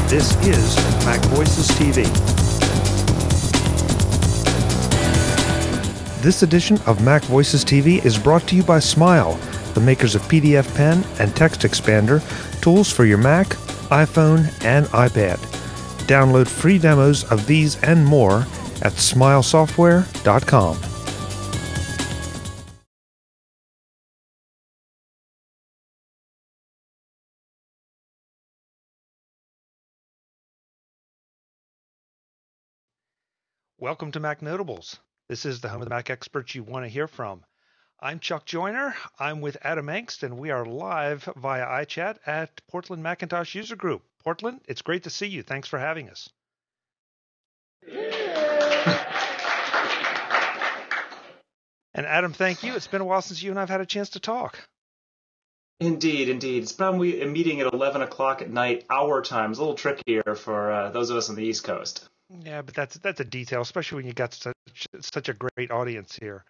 This is MacVoices TV. This edition of MacVoices TV is brought to you by Smile, the makers of PDF Pen and Text Expander, tools for your Mac, iPhone, and iPad. Download free demos of these and more at smilesoftware.com. Welcome to MacNotables. This is the home of the Mac experts you want to hear from. I'm Chuck Joiner. I'm with Adam Engst, and we are live via iChat at Portland Macintosh User Group. Portland, it's great to see you. Thanks for having us. And Adam, thank you. It's been a while since you and I've had a chance to talk. Indeed. It's probably a meeting at 11 o'clock at night, our time. It's a little trickier for those of us on the East Coast. Yeah, but that's a detail, especially when you got such a great audience here.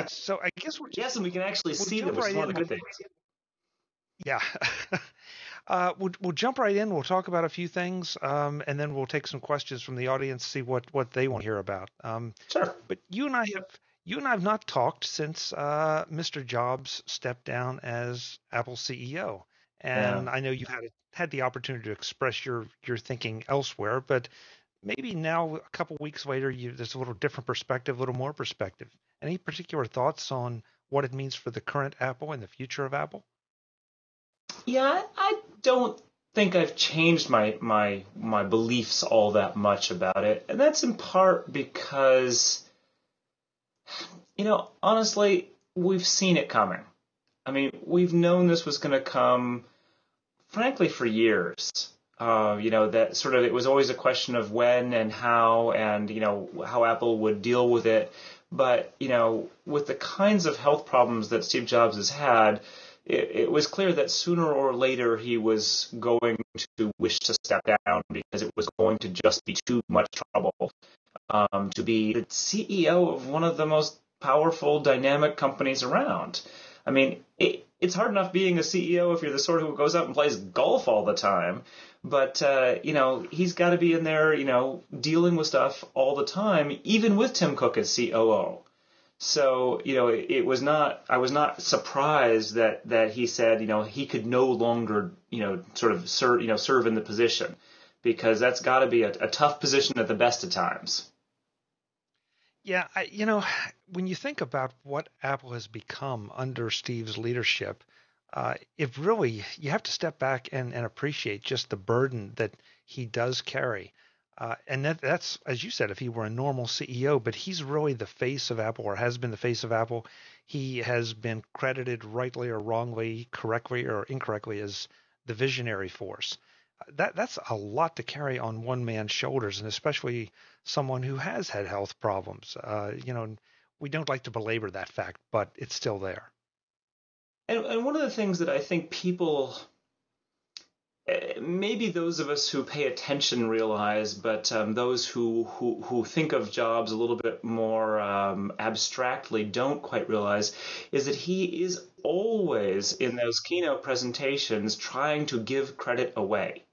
So I guess yes, and we can actually see them, which is one of the good things. Yeah. We'll jump right in. We'll talk about a few things, and then we'll take some questions from the audience, see what they want to hear about. Sure. But you and I have not talked since Mr. Jobs stepped down as Apple CEO, and yeah. I know you've had the opportunity to express your thinking elsewhere, but maybe now, a couple weeks later, there's a little different perspective, a little more perspective. Any particular thoughts on what it means for the current Apple and the future of Apple? Yeah, I don't think I've changed my beliefs all that much about it, and that's in part because, honestly, we've seen it coming. I mean, we've known this was going to come, frankly, for years. That sort of, it was always a question of when and how Apple would deal with it. But, with the kinds of health problems that Steve Jobs has had, it was clear that sooner or later he was going to wish to step down because it was going to just be too much trouble to be the CEO of one of the most powerful, dynamic companies around. I mean, it's hard enough being a CEO if you're the sort who goes out and plays golf all the time. But, he's got to be in there, dealing with stuff all the time, even with Tim Cook as COO. So, I was not surprised that he said, he could no longer, serve in the position, because that's got to be a tough position at the best of times. Yeah, when you think about what Apple has become under Steve's leadership, it really, you have to step back and appreciate just the burden that he does carry. And that's, as you said, if he were a normal CEO, but he's really the face of Apple, or has been the face of Apple. He has been credited rightly or wrongly, correctly or incorrectly, as the visionary force. That's a lot to carry on one man's shoulders, and especially someone who has had health problems. We don't like to belabor that fact, but it's still there. And one of the things that I think people, maybe those of us who pay attention realize, but those who think of Jobs a little bit more abstractly don't quite realize, is that he is always in those keynote presentations trying to give credit away.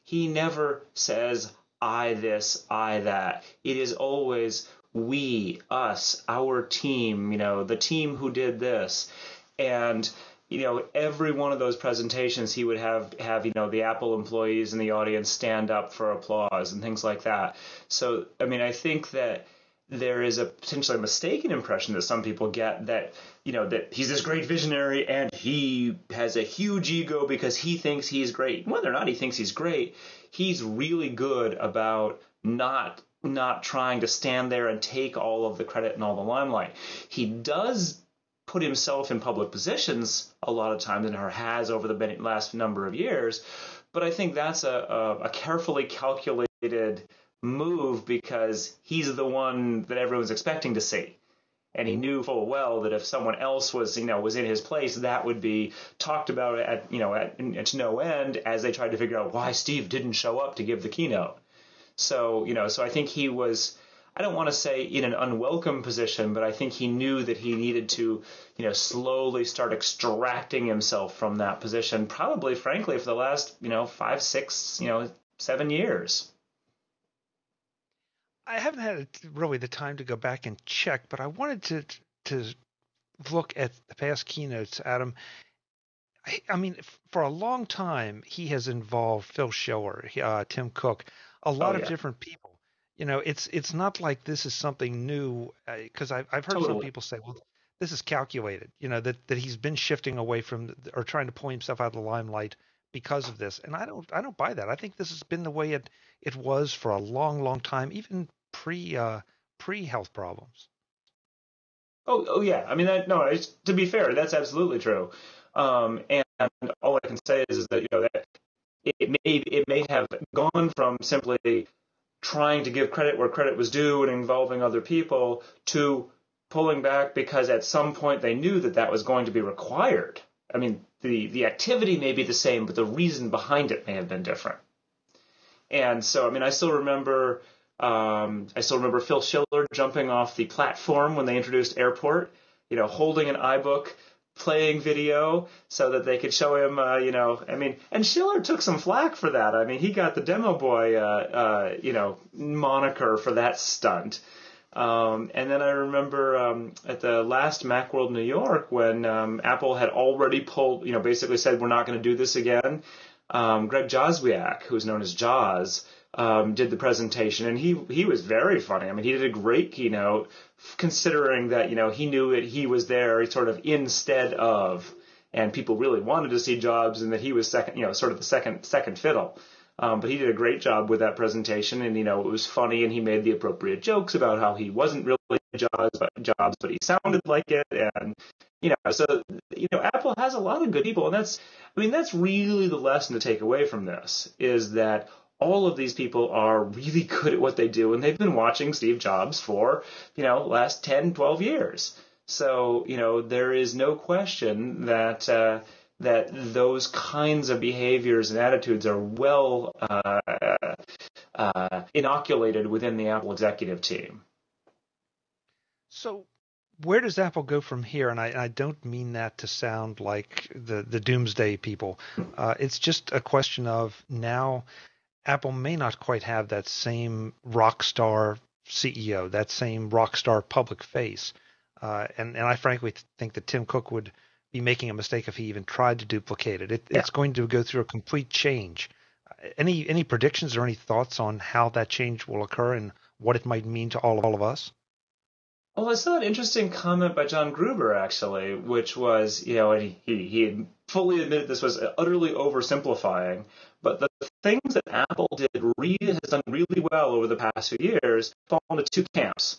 He never says, I this, I that. It is always we, us, our team, the team who did this. And, every one of those presentations, he would have the Apple employees in the audience stand up for applause and things like that. So, I think that there is a potentially mistaken impression that some people get that, that he's this great visionary and he has a huge ego because he thinks he's great. Whether or not he thinks he's great, he's really good about not trying to stand there and take all of the credit and all the limelight. He does put himself in public positions a lot of times, and has over the last number of years, but I think that's a carefully calculated move because he's the one that everyone's expecting to see. And he knew full well that if someone else was in his place, that would be talked about at no end as they tried to figure out why Steve didn't show up to give the keynote. So, so I think he was, I don't want to say in an unwelcome position, but I think he knew that he needed to, slowly start extracting himself from that position, probably, frankly, for the last, 5, 6, 7 years. I haven't had really the time to go back and check, but I wanted to look at the past keynotes, Adam. I mean, for a long time, he has involved Phil Schiller, Tim Cook, a Oh, lot of yeah, different people. It's not like this is something new, because I've heard some totally. people say, well, this is calculated, that he's been shifting away from or trying to pull himself out of the limelight because of this, and I don't buy that. I think this has been the way it was for a long, long time, even pre health problems. Oh, yeah. I mean, no, to be fair, that's absolutely true. And all I can say is that, that it may have gone from simply trying to give credit where credit was due and involving other people to pulling back because at some point they knew that that was going to be required. I mean, the activity may be the same, but the reason behind it may have been different. And so, I mean, I still remember Phil Schiller jumping off the platform when they introduced Airport, holding an iBook, playing video so that they could show him, I mean, and Schiller took some flack for that. I mean, he got the Demo Boy, moniker for that stunt. And then I remember at the last Macworld New York when Apple had already pulled, basically said we're not going to do this again. Greg Joswiak, who's known as Jaws, did the presentation, and he was very funny. I mean, he did a great keynote, considering that he knew that he was there sort of instead of, and people really wanted to see Jobs, and that he was second, sort of the second fiddle. But he did a great job with that presentation, and it was funny, and he made the appropriate jokes about how he wasn't really Jobs, but he sounded like it, and so Apple has a lot of good people, and that's really the lesson to take away from this, is that all of these people are really good at what they do, and they've been watching Steve Jobs for, last 10, 12 years. So, there is no question that those kinds of behaviors and attitudes are well inoculated within the Apple executive team. So where does Apple go from here? And I don't mean that to sound like the doomsday people. It's just a question of now Apple may not quite have that same rock star CEO, that same rock star public face. And I frankly think that Tim Cook would be making a mistake if he even tried to duplicate it. It's going to go through a complete change. Any predictions or any thoughts on how that change will occur and what it might mean to all of us? Well, I saw an interesting comment by John Gruber, actually, which was, and he had fully admitted this was utterly oversimplifying, but the things that Apple has done really well over the past few years fall into two camps.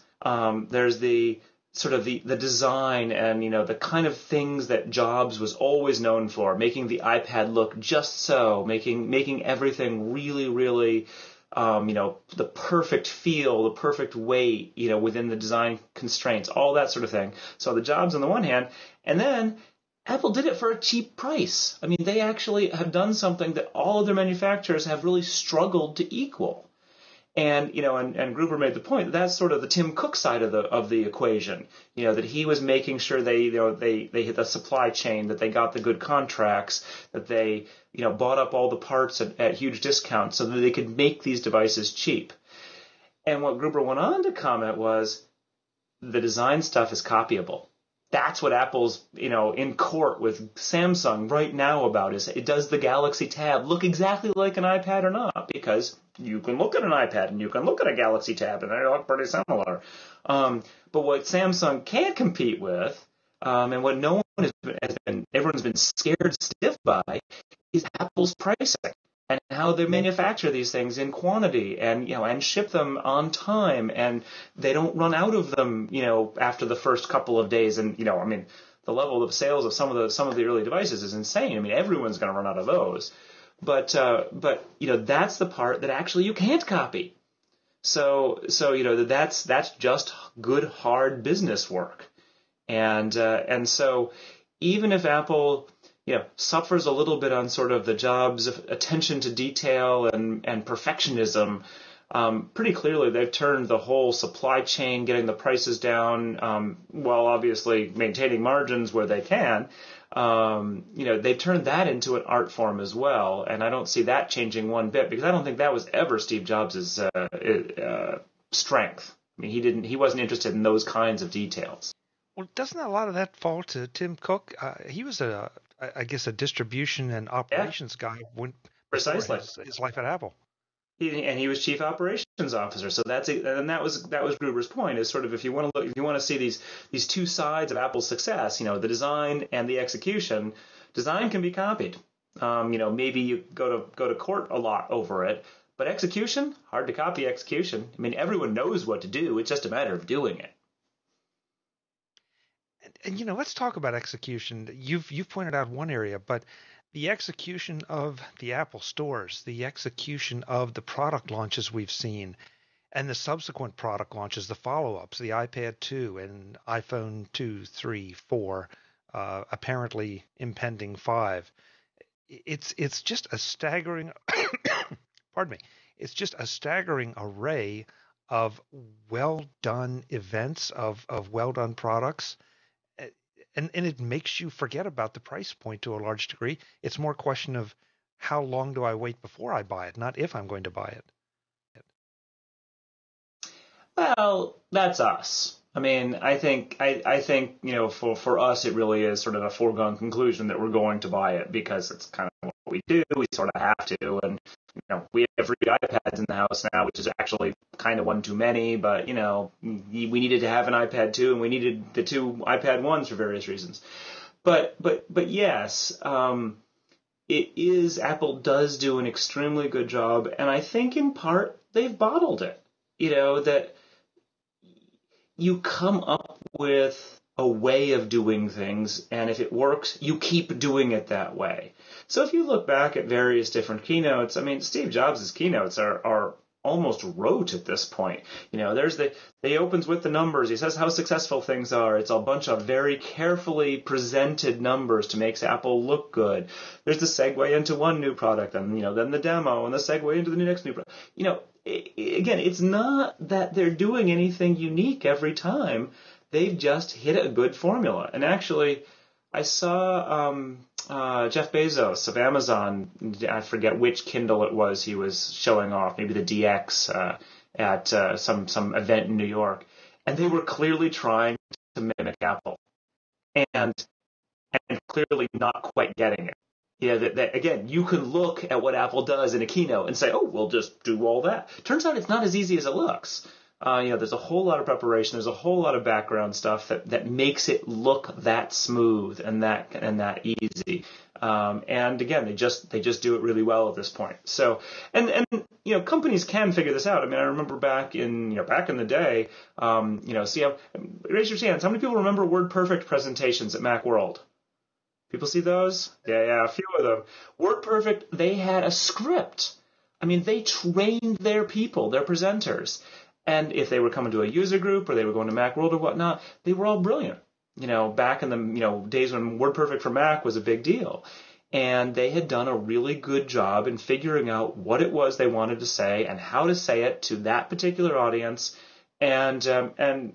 There's the sort of the design and, the kind of things that Jobs was always known for, making the iPad look just so, making everything really, really the perfect feel, the perfect weight, within the design constraints, all that sort of thing. So the Jobs on the one hand, and then Apple did it for a cheap price. I mean, they actually have done something that all other manufacturers have really struggled to equal. And and Gruber made the point that that's sort of the Tim Cook side of the equation. That he was making sure they hit the supply chain, that they got the good contracts, that they bought up all the parts at huge discounts so that they could make these devices cheap. And what Gruber went on to comment was the design stuff is copyable. That's what Apple's, in court with Samsung right now about is, does the Galaxy Tab look exactly like an iPad or not? Because you can look at an iPad and you can look at a Galaxy Tab and they look pretty similar. But what Samsung can't compete with, and what no one everyone's been scared stiff by, is Apple's pricing and how they manufacture these things in quantity and and ship them on time, and they don't run out of them after the first couple of days. And I mean, the level of sales of some of the early devices is insane. I mean, everyone's going to run out of those. But that's the part that actually you can't copy. So that's just good hard business work. And so even if Apple suffers a little bit on sort of the Jobs of attention to detail and perfectionism, pretty clearly they've turned the whole supply chain, getting the prices down, while obviously maintaining margins where they can. They've turned that into an art form as well, and I don't see that changing one bit, because I don't think that was ever Steve Jobs' strength. I mean, he wasn't interested in those kinds of details. Well, doesn't a lot of that fall to Tim Cook? He was I guess, a distribution and Yeah, operations guy before precisely. his life at Apple. He was chief operations officer, so that was Gruber's point, is sort of, if you want to see these two sides of Apple's success, the design and the execution. Design can be copied. Maybe you go to court a lot over it, but execution, hard to copy execution. I mean, everyone knows what to do. It's just a matter of doing it. And let's talk about execution. You've pointed out one area, but the execution of the Apple stores, the execution of the product launches we've seen, and the subsequent product launches, the follow-ups, the iPad 2 and iPhone 2, 3, 4, apparently impending 5. It's just a staggering, pardon me, it's just a staggering array of well-done events, of well-done products. And it makes you forget about the price point to a large degree. It's more a question of how long do I wait before I buy it, not if I'm going to buy it. Well, that's us. I mean, I think for us it really is sort of a foregone conclusion that we're going to buy it, because it's kind of what we do. We sort of have to, and we have 3 iPads in the house now, which is actually kind of one too many. But we needed to have an iPad 2, and we needed the 2 iPad 1s for various reasons. But yes, Apple does do an extremely good job, and I think in part they've bottled it. That you come up with a way of doing things, and if it works, you keep doing it that way. So if you look back at various different keynotes, I mean, Steve Jobs' keynotes are almost rote at this point. He opens with the numbers. He says how successful things are. It's a bunch of very carefully presented numbers to make Apple look good. There's the segue into one new product, and then the demo, and the segue into the next new product. Again, it's not that they're doing anything unique every time. They've just hit a good formula. And actually, I saw Jeff Bezos of Amazon, I forget which Kindle it was he was showing off, maybe the DX at some event in New York. And they were clearly trying to mimic Apple. And clearly not quite getting it. That again, you can look at what Apple does in a keynote and say, oh, we'll just do all that. Turns out it's not as easy as it looks. There's a whole lot of preparation. There's a whole lot of background stuff that makes it look that smooth and that easy. And again, they just do it really well at this point. So, and companies can figure this out. I mean, I remember back in the day, raise your hands. How many people remember WordPerfect presentations at Macworld? People see those? Yeah, a few of them. WordPerfect, they had a script. I mean, they trained their people, their presenters. And if they were coming to a user group or they were going to Macworld or whatnot, they were all brilliant. Back in the days when WordPerfect for Mac was a big deal. And they had done a really good job in figuring out what it was they wanted to say and how to say it to that particular audience. And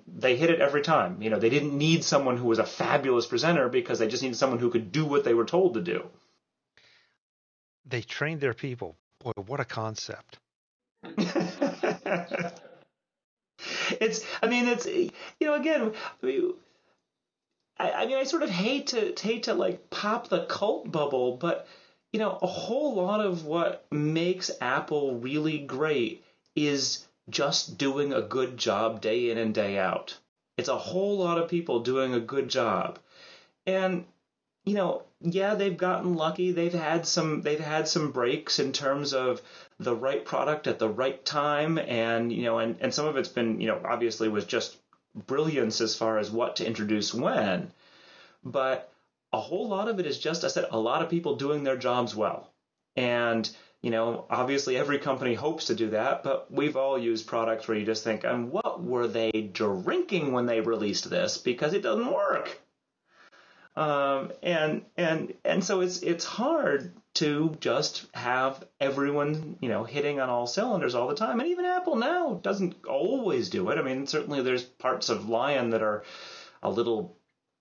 they hit it every time. They didn't need someone who was a fabulous presenter, because they just needed someone who could do what they were told to do. They trained their people. Boy, what a concept. I sort of hate to like pop the cult bubble, but a whole lot of what makes Apple really great is just doing a good job day in and day out. It's a whole lot of people doing a good job. And they've gotten lucky. They've had some breaks in terms of the right product at the right time, and and some of it's been obviously was just brilliance as far as what to introduce when. But a whole lot of it is just, I said, a lot of people doing their jobs well. And obviously every company hopes to do that, but we've all used products where you just think, and what were they drinking when they released this? Because it doesn't work. And so it's hard to just have everyone, hitting on all cylinders all the time. And even Apple now doesn't always do it. I mean, certainly there's parts of Lion that are a little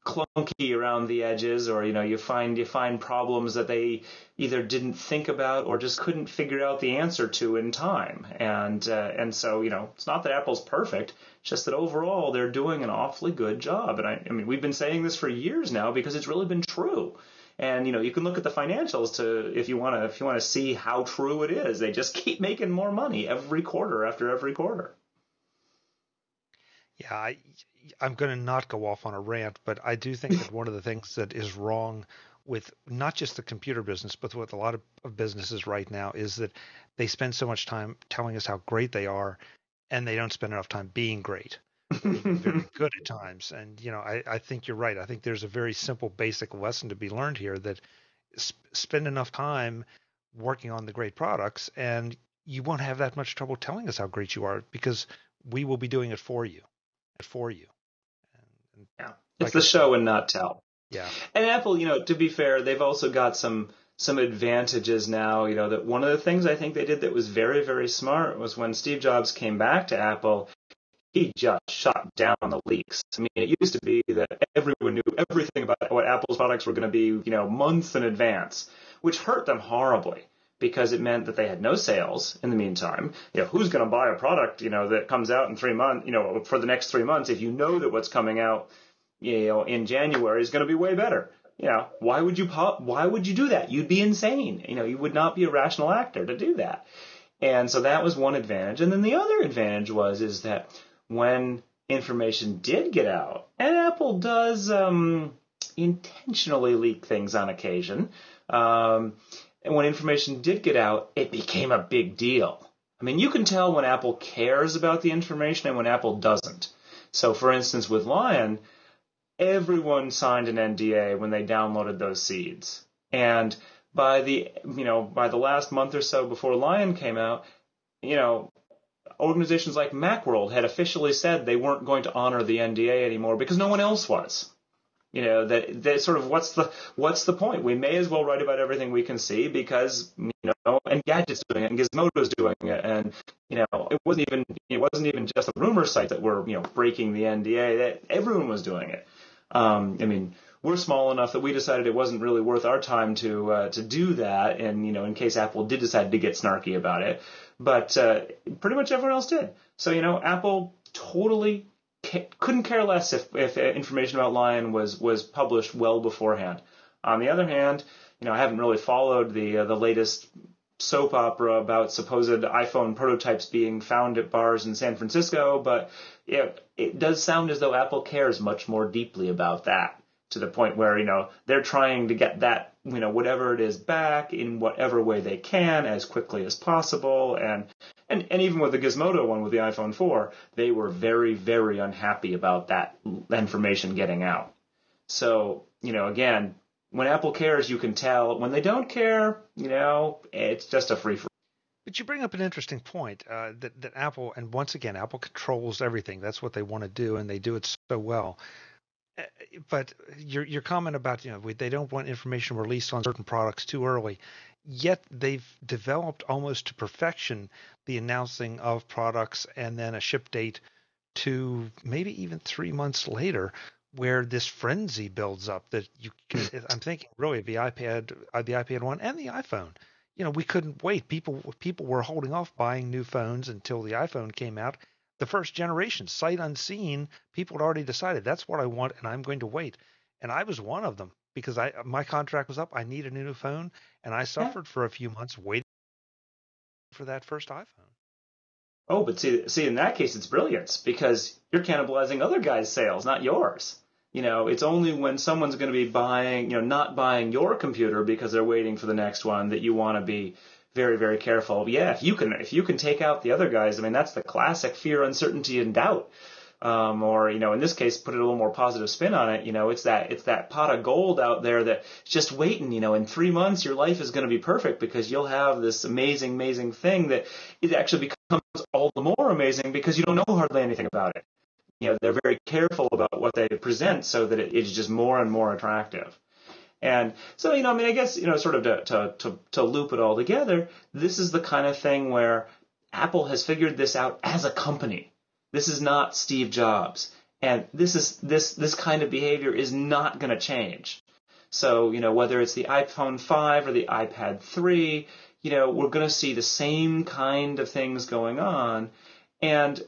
clunky around the edges, or you find problems that they either didn't think about or just couldn't figure out the answer to in time. And so it's not that Apple's perfect, it's just that overall they're doing an awfully good job. And I mean we've been saying this for years now because it's really been true. And you can look at the financials if you want to see how true it is. They just keep making more money every quarter after every quarter. Yeah, I'm going to not go off on a rant, but I do think that one of the things that is wrong with not just the computer business, but with a lot of businesses right now is that they spend so much time telling us how great they are, and they don't spend enough time being great, being very good at times. And, I think you're right. I think there's a very simple, basic lesson to be learned here that spend enough time working on the great products, and you won't have that much trouble telling us how great you are because we will be doing it for you. Yeah, it's the show and not tell. Yeah. And Apple, to be fair, they've also got some advantages now. That one of the things I think they did that was very, very smart was when Steve Jobs came back to Apple, he just shut down the leaks. I mean, it used to be that everyone knew everything about what Apple's products were going to be, months in advance, which hurt them horribly because it meant that they had no sales in the meantime. Who's going to buy a product, that comes out in 3 months, for the next 3 months if you know that what's coming out, in January is going to be way better. Why would you do that? You'd be insane. You would not be a rational actor to do that. And so that was one advantage. And then the other advantage is that when information did get out, and Apple does intentionally leak things on occasion, and when information did get out, it became a big deal. I mean, you can tell when Apple cares about the information and when Apple doesn't. So, for instance, with Lion, everyone signed an NDA when they downloaded those seeds. And by the last month or so before Lion came out, organizations like Macworld had officially said they weren't going to honor the NDA anymore because no one else was. That sort of what's the point? We may as well write about everything we can see because and Gadget's doing it and Gizmodo's doing it, and it wasn't even just the rumor sites that were breaking the NDA. That everyone was doing it. I mean, we're small enough that we decided it wasn't really worth our time to do that, and in case Apple did decide to get snarky about it, but pretty much everyone else did. So Apple totally couldn't care less if information about Lion was published well beforehand. On the other hand, I haven't really followed the latest soap opera about supposed iPhone prototypes being found at bars in San Francisco, but it does sound as though Apple cares much more deeply about that, to the point where they're trying to get that whatever it is back in whatever way they can as quickly as possible. And even with the Gizmodo one with the iPhone 4, they were very, very unhappy about that information getting out. So, again, when Apple cares, you can tell. When they don't care, it's just a free-for-all. But you bring up an interesting point that Apple, and once again, Apple controls everything. That's what they want to do, and they do it so well. But your comment about they don't want information released on certain products too early, yet they've developed almost to perfection the announcing of products and then a ship date to maybe even 3 months later, where this frenzy builds up that I'm thinking really of the iPad 1 and the iPhone. We couldn't wait. People were holding off buying new phones until the iPhone came out. The first generation, sight unseen, people had already decided that's what I want and I'm going to wait. And I was one of them because my contract was up. I needed a new phone, and I suffered for a few months waiting for that first iPhone. Oh, but see, in that case, it's brilliance because you're cannibalizing other guys' sales, not yours. It's only when someone's going to be buying, not buying your computer because they're waiting for the next one that you want to be very, very careful. Yeah, if you can take out the other guys, I mean, that's the classic fear, uncertainty, and doubt. Or in this case, put a little more positive spin on it. It's that pot of gold out there that's just waiting. In 3 months, your life is going to be perfect because you'll have this amazing, amazing thing that it actually becomes all the more amazing because you don't know hardly anything about it. they're very careful about what they present so that it is just more and more attractive. And so, I guess, sort of to loop it all together, this is the kind of thing where Apple has figured this out as a company. This is not Steve Jobs. And this kind of behavior is not going to change. So, whether it's the iPhone 5 or the iPad 3, we're going to see the same kind of things going on. And,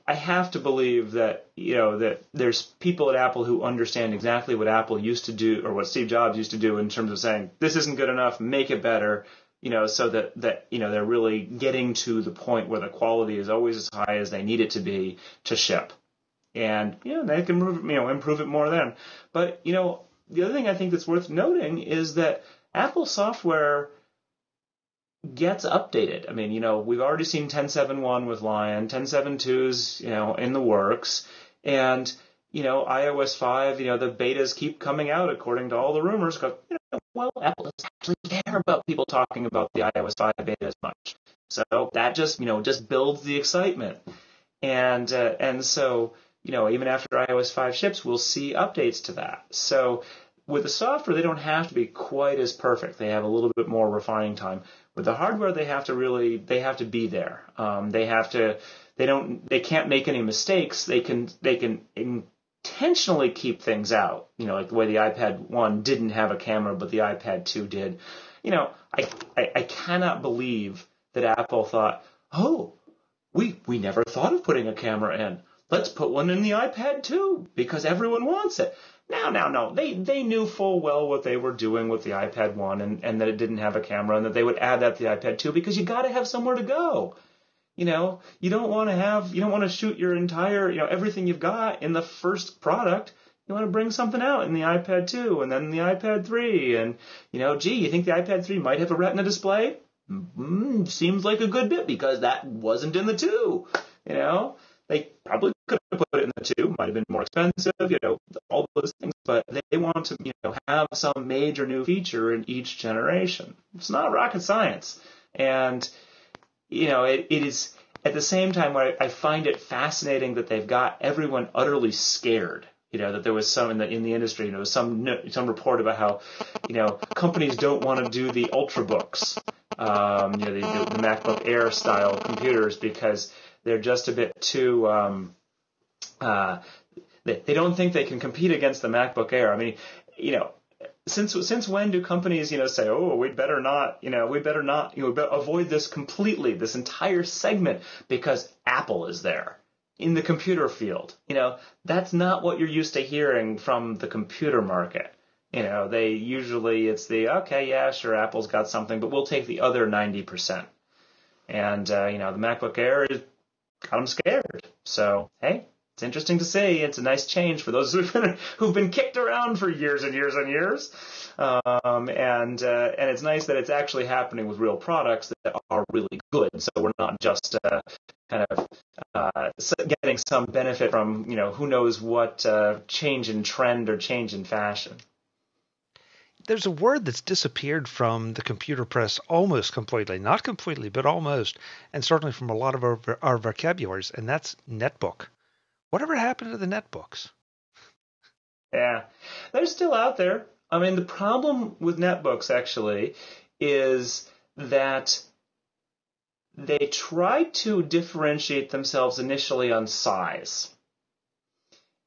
I have to believe that, that there's people at Apple who understand exactly what Apple used to do or what Steve Jobs used to do in terms of saying, this isn't good enough, make it better, so that they're really getting to the point where the quality is always as high as they need it to be to ship. And, they can improve it more then. But, the other thing I think that's worth noting is that Apple software gets updated. I mean, we've already seen 10.7.1 with Lion, 10.7.2's, in the works, and, iOS 5, the betas keep coming out according to all the rumors, because, Apple doesn't actually care about people talking about the iOS 5 beta as much. So that just builds the excitement. And so, even after iOS 5 ships, we'll see updates to that. So with the software, they don't have to be quite as perfect. They have a little bit more refining time. With the hardware, they have to be there. They can't make any mistakes. They can intentionally keep things out. Like the way the iPad 1 didn't have a camera, but the iPad 2 did. I cannot believe that Apple thought, oh, we never thought of putting a camera in. Let's put one in the iPad 2 because everyone wants it. No. They knew full well what they were doing with the iPad 1 and that it didn't have a camera and that they would add that to the iPad 2 because you got to have somewhere to go. You don't want to shoot your entire, everything you've got in the first product. You want to bring something out in the iPad 2 and then the iPad 3 and, you think the iPad 3 might have a Retina display? Seems like a good bit because that wasn't in the 2, They probably could have put it in the 2, might have been more expensive, all those things, but they want to, have some major new feature in each generation. It's not rocket science. And, it is, at the same time, I find it fascinating that they've got everyone utterly scared. That there was some in the industry, some report about how, companies don't want to do the Ultrabooks, the MacBook Air style computers because they're just a bit too, they don't think they can compete against the MacBook Air. I mean, since when do companies, say, oh, we better not, avoid this completely, this entire segment because Apple is there in the computer field. That's not what you're used to hearing from the computer market. They usually, it's okay, yeah, sure, Apple's got something, but we'll take the other 90%. And, the MacBook Air got them scared. So, hey, it's interesting to see. It's a nice change for those who've been kicked around for years and years and years. And it's nice that it's actually happening with real products that are really good. So we're not just getting some benefit from, who knows what change in trend or change in fashion. There's a word that's disappeared from the computer press almost completely, not completely, but almost, and certainly from a lot of our vocabularies, and that's netbook. Whatever happened to the netbooks? Yeah, they're still out there. I mean, the problem with netbooks, actually, is that they tried to differentiate themselves initially on size.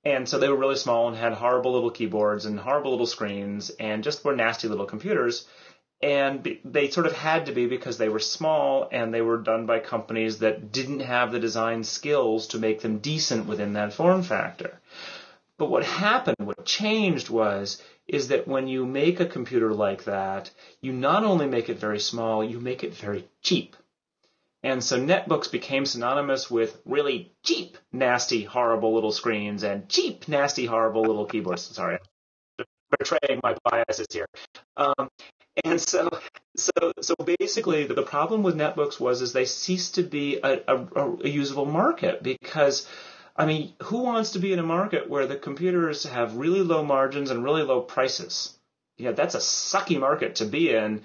And so they were really small and had horrible little keyboards and horrible little screens and just were nasty little computers. And they sort of had to be because they were small and they were done by companies that didn't have the design skills to make them decent within that form factor. But what happened, what changed is that when you make a computer like that, you not only make it very small, you make it very cheap. And so netbooks became synonymous with really cheap, nasty, horrible little screens and cheap, nasty, horrible little keyboards. Sorry, I'm betraying my biases here. And so basically, the problem with netbooks is they ceased to be a usable market because, I mean, who wants to be in a market where the computers have really low margins and really low prices? That's a sucky market to be in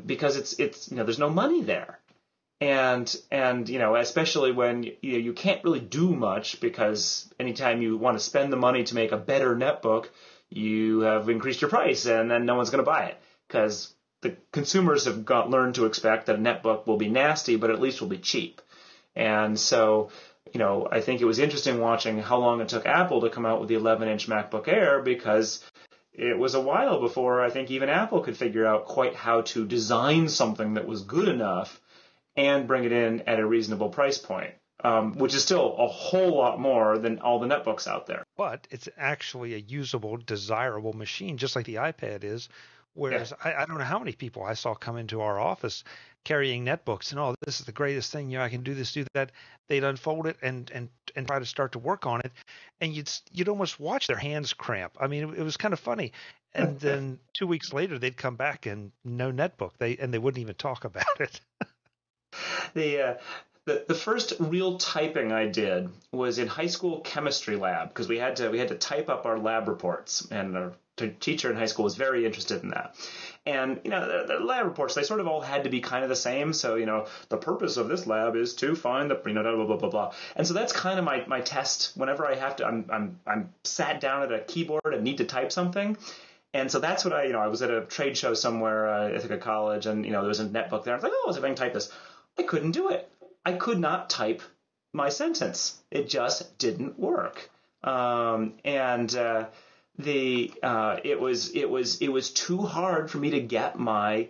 because it's there's no money there. And especially when you can't really do much, because anytime you want to spend the money to make a better netbook, you have increased your price, and then no one's going to buy it because the consumers have learned to expect that a netbook will be nasty, but at least will be cheap. And so, I think it was interesting watching how long it took Apple to come out with the 11-inch MacBook Air, because it was a while before I think even Apple could figure out quite how to design something that was good enough and bring it in at a reasonable price point, which is still a whole lot more than all the netbooks out there. But it's actually a usable, desirable machine, just like the iPad is. Whereas Yeah. I don't know how many people I saw come into our office carrying netbooks and, oh, this is the greatest thing, I can do this, do that. They'd unfold it and try to start to work on it, and you'd almost watch their hands cramp. I mean, it was kind of funny. And then 2 weeks later, they'd come back and no netbook. They wouldn't even talk about it. The first real typing I did was in high school chemistry lab, because we had to type up our lab reports, and our teacher in high school was very interested in that. And the lab reports, they sort of all had to be kind of the same. So the purpose of this lab is to find the blah blah blah blah. And so that's kind of my test whenever I have to. I'm sat down at a keyboard and need to type something. And so that's what I was at a trade show somewhere, I think a college, and there was a netbook there. I was like, oh, let's see if I can type this. I couldn't do it. I could not type my sentence. It just didn't work. It was too hard for me to get my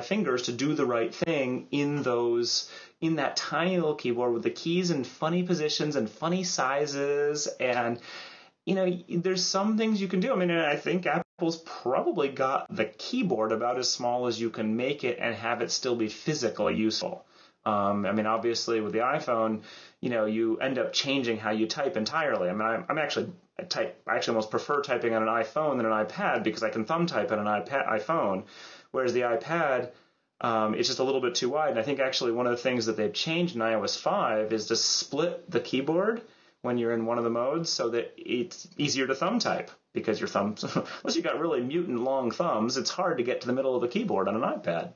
fingers to do the right thing in that tiny little keyboard with the keys in funny positions and funny sizes. And there's some things you can do. I mean, I think Apple's probably got the keyboard about as small as you can make it and have it still be physically useful. I mean, obviously with the iPhone, you end up changing how you type entirely. I mean, I actually almost prefer typing on an iPhone than an iPad, because I can thumb type on an iPhone, whereas the iPad, it's just a little bit too wide. And I think actually one of the things that they've changed in iOS 5 is to split the keyboard when you're in one of the modes, so that it's easier to thumb type, because your thumbs, unless you've got really mutant long thumbs, it's hard to get to the middle of the keyboard on an iPad.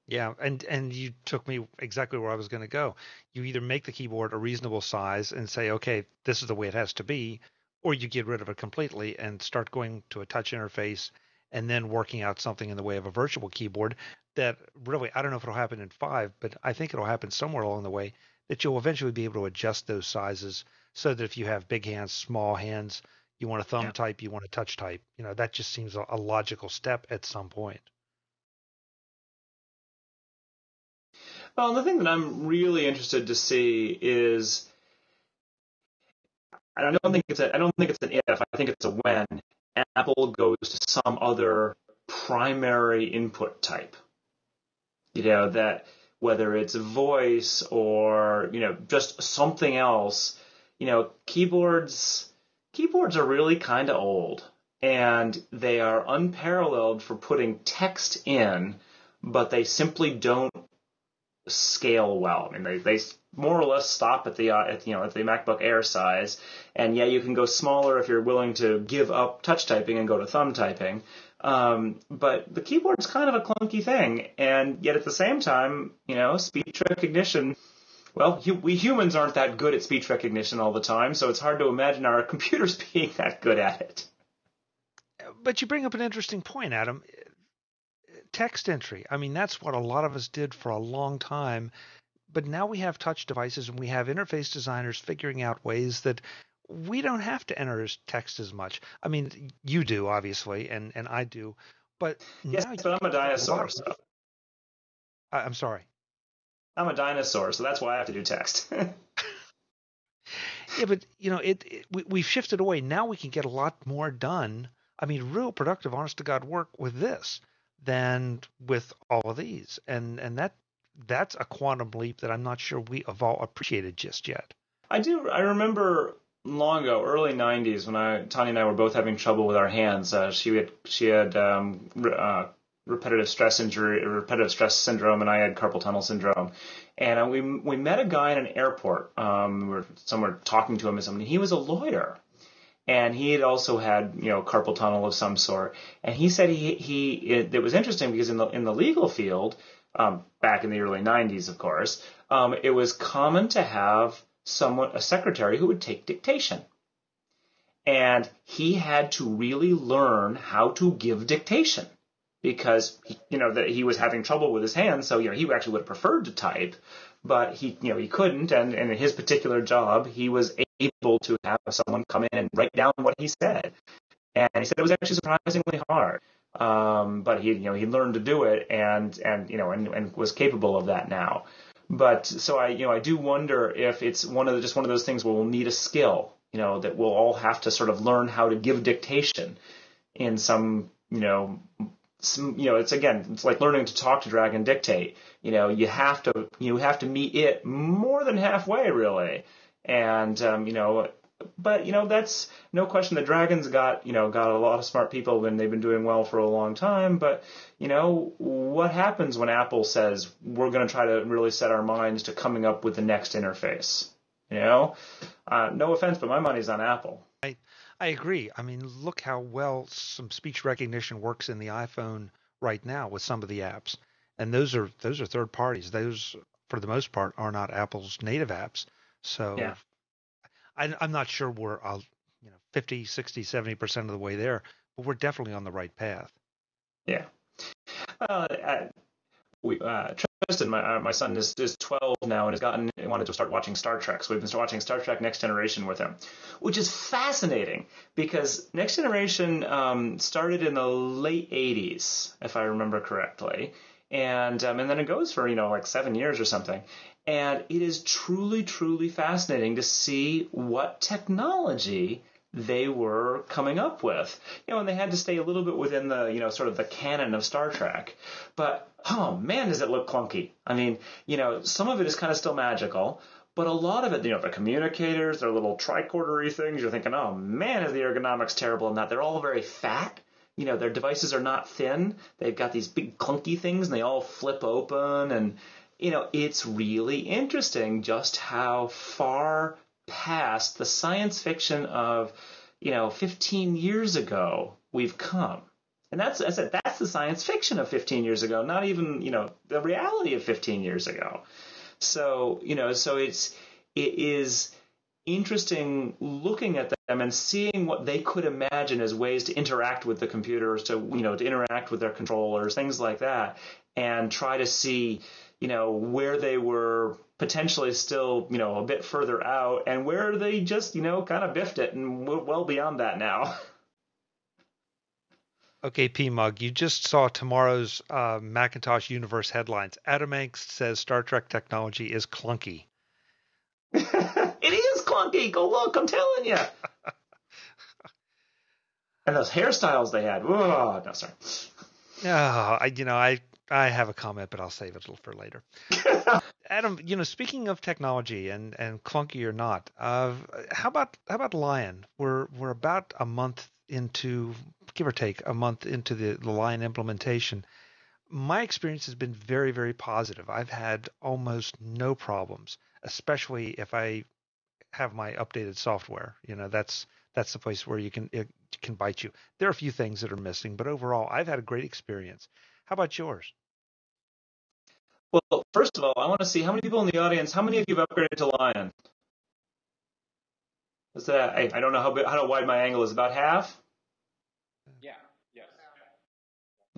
Yeah, and you took me exactly where I was going to go. You either make the keyboard a reasonable size and say, okay, this is the way it has to be, or you get rid of it completely and start going to a touch interface and then working out something in the way of a virtual keyboard that really, I don't know if it'll happen in 5, but I think it'll happen somewhere along the way, that you'll eventually be able to adjust those sizes so that if you have big hands, small hands, you want to thumb type, you want to touch type, that just seems a logical step at some point. Well, the thing that I'm really interested to see is, I don't think it's an if, I think it's a when, Apple goes to some other primary input type. That whether it's voice or, just something else, keyboards are really kind of old, and they are unparalleled for putting text in, but they simply don't scale well. I mean, they more or less stop at the MacBook Air size, and you can go smaller if you're willing to give up touch typing and go to thumb typing. But the keyboard's kind of a clunky thing, and yet at the same time, speech recognition. Well, we humans aren't that good at speech recognition all the time, so it's hard to imagine our computers being that good at it. But you bring up an interesting point, Adam. Text entry. I mean, that's what a lot of us did for a long time. But now we have touch devices and we have interface designers figuring out ways that we don't have to enter text as much. I mean, you do, obviously, and I do. But yes, now but I'm a dinosaur. So. I'm sorry. I'm a dinosaur, so that's why I have to do text. Yeah, but, we've shifted away. Now we can get a lot more done. I mean, real productive, honest to God work with this than with all of these. And that's a quantum leap that I'm not sure we have all appreciated just yet. I remember long ago, early 90s, when Tanya and I were both having trouble with our hands. She had repetitive stress syndrome, and I had carpal tunnel syndrome. And we met a guy in an airport. We were somewhere talking to him or something. He was a lawyer. And he had also had, carpal tunnel of some sort. And he said it was interesting because in the legal field, back in the early 90s, of course, it was common to have a secretary who would take dictation. And he had to really learn how to give dictation because, that he was having trouble with his hands. So, he actually would have preferred to type, but he couldn't. And in his particular job, he was able to have someone come in and write down what he said. And he said it was actually surprisingly hard. But he learned to do it and was capable of that now. But so I do wonder if it's one of those things where we'll need a skill, that we'll all have to sort of learn how to give dictation in it's like learning to talk to drag and dictate. You have to meet it more than halfway, really. And, but that's no question. The Dragons got a lot of smart people and they've been doing well for a long time. But, what happens when Apple says we're going to try to really set our minds to coming up with the next interface? No offense, but my money's on Apple. I agree. I mean, look how well some speech recognition works in the iPhone right now with some of the apps. And those are third parties. Those, for the most part, are not Apple's native apps. So yeah. I'm not sure we're 50, 60, 70% of the way there, but we're definitely on the right path. Yeah. Tristan, my son, is 12 now and wanted to start watching Star Trek. So we've been watching Star Trek Next Generation with him, which is fascinating because Next Generation started in the late 80s, if I remember correctly. And then it goes for, like 7 years or something. And it is truly, truly fascinating to see what technology they were coming up with. And they had to stay a little bit within the, sort of the canon of Star Trek. But, oh, man, does it look clunky. I mean, some of it is kind of still magical. But a lot of it, the communicators, their little tricorder-y things, you're thinking, oh, man, is the ergonomics terrible in that. They're all very fat. Their devices are not thin. They've got these big clunky things, and they all flip open. And, it's really interesting just how far past the science fiction of, 15 years ago we've come. And that's the science fiction of 15 years ago, not even, the reality of 15 years ago. So, it is interesting looking at them and seeing what they could imagine as ways to interact with the computers, to interact with their controllers, things like that, and try to see, where they were potentially still, a bit further out and where they just, kind of biffed it and well beyond that now. Okay, PMUG, you just saw tomorrow's Macintosh Universe headlines. Adam Engst says Star Trek technology is clunky. It is clunky. Go look, I'm telling you. And those hairstyles they had. Oh, no, sorry. I have a comment, but I'll save it for later. Adam, speaking of technology and clunky or not, how about Lion? We're about a month into, give or take, a month into the Lion implementation. My experience has been very, very positive. I've had almost no problems, especially if I have my updated software. That's the place where it can bite you. There are a few things that are missing, but overall, I've had a great experience. How about yours? Well, first of all, I want to see how many people in the audience, how many of you have upgraded to Lion? Is that, I don't know how wide my angle is, about half? Yeah. Yes.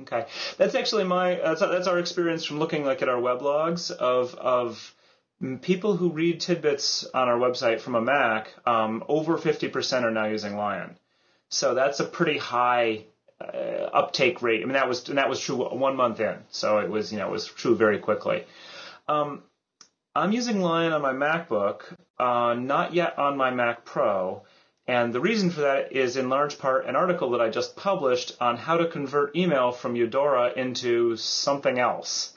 Okay. That's actually that's our experience from looking at our weblogs of people who read tidbits on our website from a Mac. Over 50% are now using Lion. So that's a pretty high uptake rate. I mean, that was true 1 month in, so it was true very quickly. I'm using Lion on my MacBook, not yet on my Mac Pro, and the reason for that is in large part an article that I just published on how to convert email from Eudora into something else.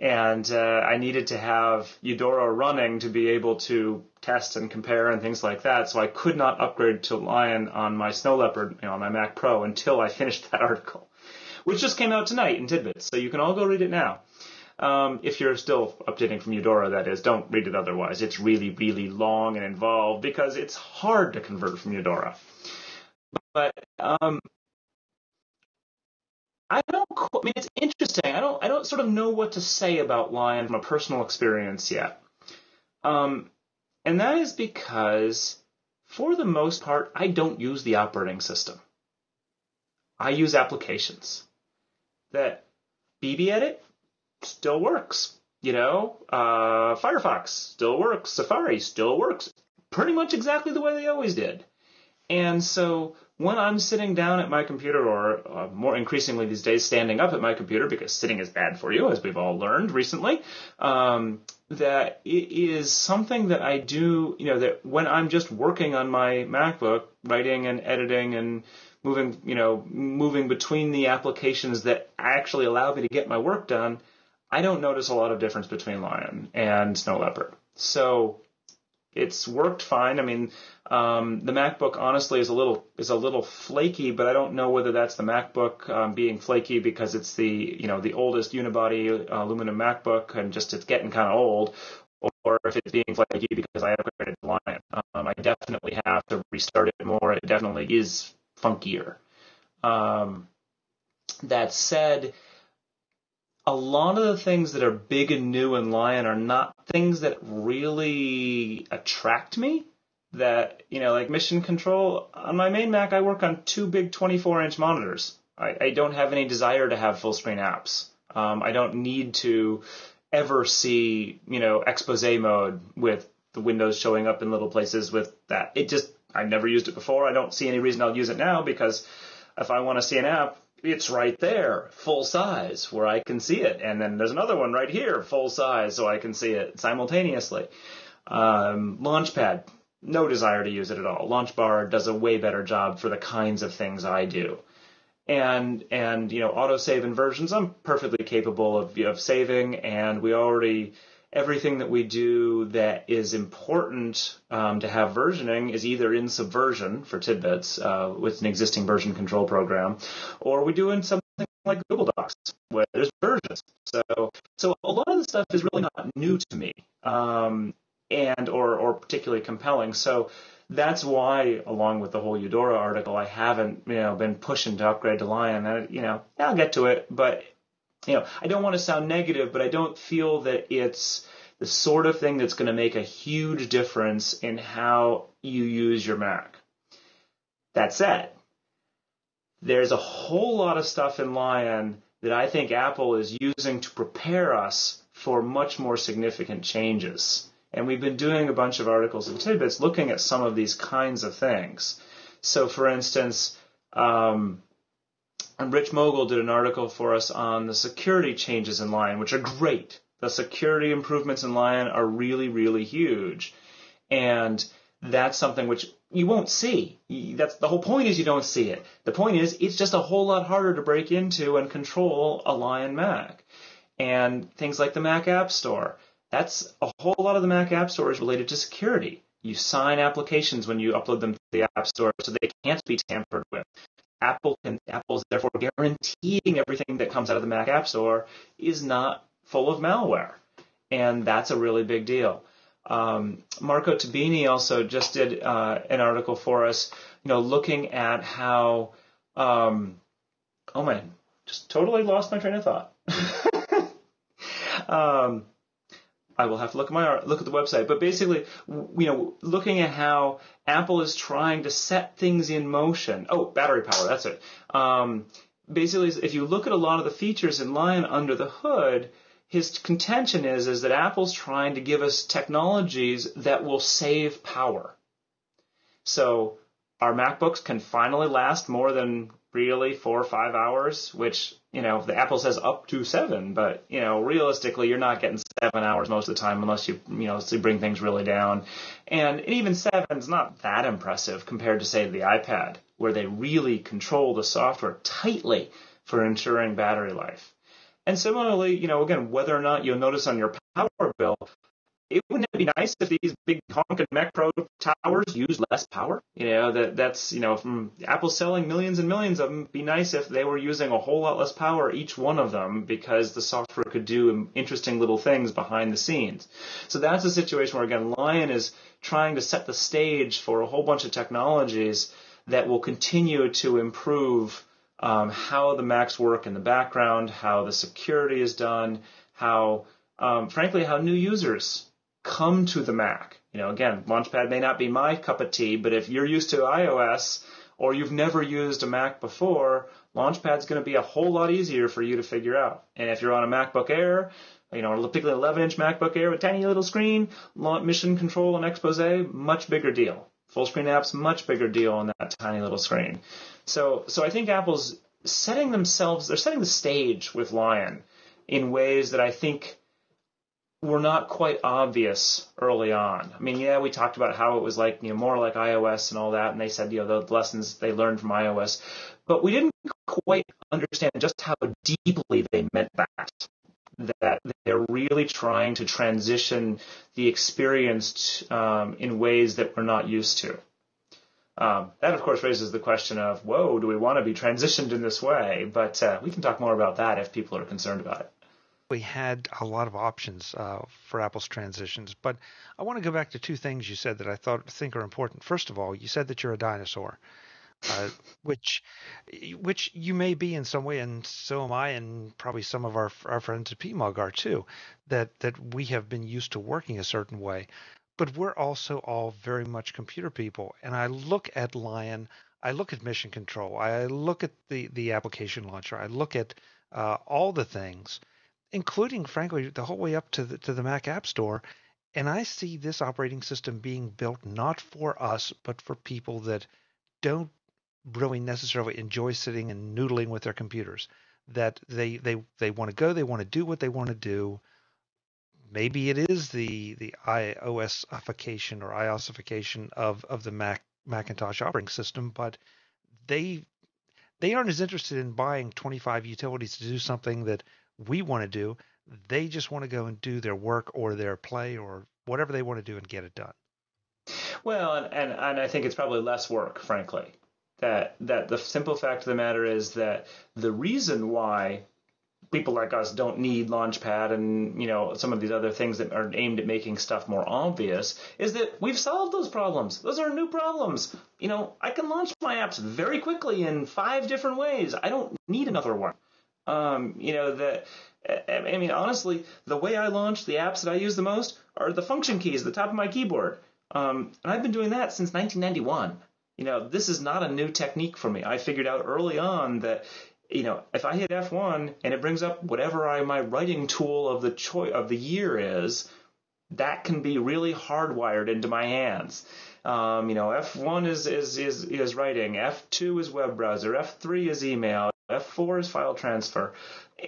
And I needed to have Eudora running to be able to test and compare and things like that. So I could not upgrade to Lion on my Snow Leopard, on my Mac Pro, until I finished that article, which just came out tonight in Tidbits. So you can all go read it now. If you're still updating from Eudora, that is, don't read it otherwise. It's really, really long and involved because it's hard to convert from Eudora. But I don't I mean, it's interesting. I don't sort of know what to say about Lion from a personal experience yet. And that is because, for the most part, I don't use the operating system. I use applications. That BBEdit still works. Firefox still works. Safari still works. Pretty much exactly the way they always did. And so when I'm sitting down at my computer, or more increasingly these days standing up at my computer, because sitting is bad for you, as we've all learned recently, that it is something that I do, that when I'm just working on my MacBook, writing and editing and moving between the applications that actually allow me to get my work done, I don't notice a lot of difference between Lion and Snow Leopard. So it's worked fine. I mean, the MacBook honestly is a little flaky, but I don't know whether that's the MacBook being flaky because it's the oldest unibody aluminum MacBook and just it's getting kind of old, or if it's being flaky because I upgraded to Lion. I definitely have to restart it more. It definitely is funkier. That said, a lot of the things that are big and new in Lion are not things that really attract me. That, like Mission Control, on my main Mac, I work on two big 24-inch monitors. I don't have any desire to have full-screen apps. I don't need to ever see, expose mode with the windows showing up in little places with that. I've never used it before. I don't see any reason I'll use it now, because if I want to see an app, it's right there, full size, where I can see it. And then there's another one right here, full size, so I can see it simultaneously. Launchpad, no desire to use it at all. Launchbar does a way better job for the kinds of things I do. And autosave and versions, I'm perfectly capable of saving, and everything that we do that is important to have versioning is either in Subversion for tidbits with an existing version control program, or we do in something like Google Docs where there's versions. So a lot of the stuff is really not new to me, and or particularly compelling. So that's why, along with the whole Eudora article, I haven't been pushing to upgrade to Lion. I'll get to it, but I don't want to sound negative, but I don't feel that it's the sort of thing that's going to make a huge difference in how you use your Mac. That said, there's a whole lot of stuff in Lion that I think Apple is using to prepare us for much more significant changes. And we've been doing a bunch of articles and tidbits looking at some of these kinds of things. So, for instance, Rich Mogul did an article for us on the security changes in Lion, which are great. The security improvements in Lion are really, really huge. And that's something which you won't see. That's the whole point, is you don't see it. The point is it's just a whole lot harder to break into and control a Lion Mac. And things like the Mac App Store. That's a whole lot of the Mac App Store is related to security. You sign applications when you upload them to the App Store, so they can't be tampered with. Apple's therefore guaranteeing everything that comes out of the Mac App Store is not full of malware, and that's a really big deal. Marco Tabini also just did an article for us, looking at how. Oh man, just totally lost my train of thought. I will have to look at the website, but basically, looking at how Apple is trying to set things in motion. Oh, battery power, that's it. Basically, if you look at a lot of the features in Lion under the hood, his contention is that Apple's trying to give us technologies that will save power. So our MacBooks can finally last more than really 4 or 5 hours, which, the Apple says up to 7, but, realistically, you're not getting 7 hours most of the time unless you bring things really down. And even 7 is not that impressive compared to, say, the iPad, where they really control the software tightly for ensuring battery life. And similarly, again, whether or not you'll notice on your power bill, it wouldn't it be nice if these big honking Mac Pro towers use less power? That's from Apple selling millions and millions of them. It'd be nice if they were using a whole lot less power, each one of them, because the software could do interesting little things behind the scenes. So that's a situation where, again, Lion is trying to set the stage for a whole bunch of technologies that will continue to improve how the Macs work in the background, how the security is done, how, frankly, how new users come to the Mac. Again, Launchpad may not be my cup of tea, but if you're used to iOS or you've never used a Mac before, Launchpad's going to be a whole lot easier for you to figure out. And if you're on a MacBook Air, particularly an 11-inch MacBook Air with a tiny little screen, mission control and expose, much bigger deal. Full screen apps, much bigger deal on that tiny little screen. So I think Apple's they're setting the stage with Lion in ways that I think were not quite obvious early on. I mean, yeah, we talked about how it was like, more like iOS and all that, and they said, the lessons they learned from iOS, but we didn't quite understand just how deeply they meant that they're really trying to transition the experience in ways that we're not used to. That, of course, raises the question of, whoa, do we want to be transitioned in this way? But we can talk more about that if people are concerned about it. We had a lot of options for Apple's transitions, but I want to go back to two things you said that I think are important. First of all, you said that you're a dinosaur, which you may be in some way, and so am I, and probably some of our friends at PMUG are too, that we have been used to working a certain way. But we're also all very much computer people, and I look at Lion, I look at Mission Control, I look at the application launcher, I look at all the things, including, frankly, the whole way up to the Mac App Store. And I see this operating system being built not for us, but for people that don't really necessarily enjoy sitting and noodling with their computers, that they want to go, they want to do what they want to do. Maybe it is the iOS-ification or iOS-ification of the Macintosh operating system, but they aren't as interested in buying 25 utilities to do something that we want to do. They just want to go and do their work or their play or whatever they want to do and get it done. Well, and I think it's probably less work, frankly. That the simple fact of the matter is that the reason why people like us don't need Launchpad and some of these other things that are aimed at making stuff more obvious is that we've solved those problems. Those are new problems. I can launch my apps very quickly in 5 different ways. I don't need another one. Honestly, the way I launch the apps that I use the most are the function keys at the top of my keyboard. And I've been doing that since 1991. This is not a new technique for me. I figured out early on that, if I hit F1 and it brings up whatever my writing tool of the year is, that can be really hardwired into my hands. F1 is writing, F2 is web browser, F3 is email, F4 is file transfer.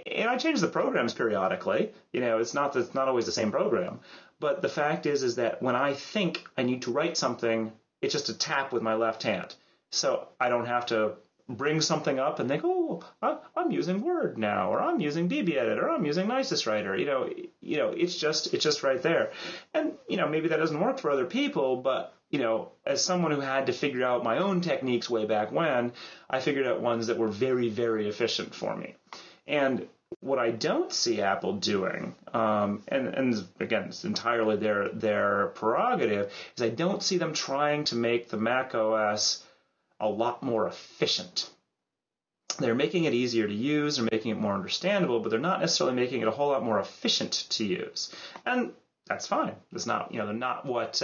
And I change the programs periodically. It's not always the same program. But the fact is that when I think I need to write something, it's just a tap with my left hand. So I don't have to bring something up and think, oh, I'm using Word now, or I'm using BBEdit, or I'm using Nicest Writer. It's just right there. And maybe that doesn't work for other people, but as someone who had to figure out my own techniques way back when, I figured out ones that were very, very efficient for me. And what I don't see Apple doing, and again, it's entirely their prerogative, is I don't see them trying to make the Mac OS a lot more efficient. They're making it easier to use, they're making it more understandable, but they're not necessarily making it a whole lot more efficient to use. And that's fine. It's not, they're not what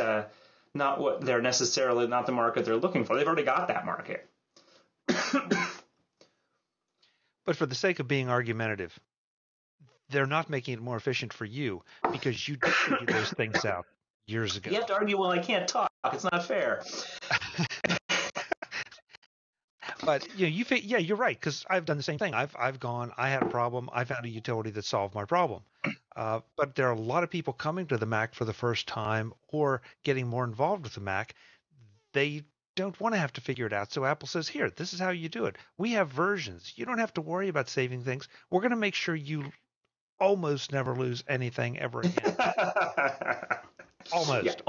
they're necessarily, not the market they're looking for. They've already got that market. But for the sake of being argumentative, they're not making it more efficient for you because you did figure those things out years ago. You have to argue, well, I can't talk. It's not fair. But you're right, because I've done the same thing. I've gone, I had a problem, I found a utility that solved my problem. But there are a lot of people coming to the Mac for the first time or getting more involved with the Mac. They don't want to have to figure it out. So Apple says, here, this is how you do it. We have versions. You don't have to worry about saving things. We're going to make sure you almost never lose anything ever again. Almost.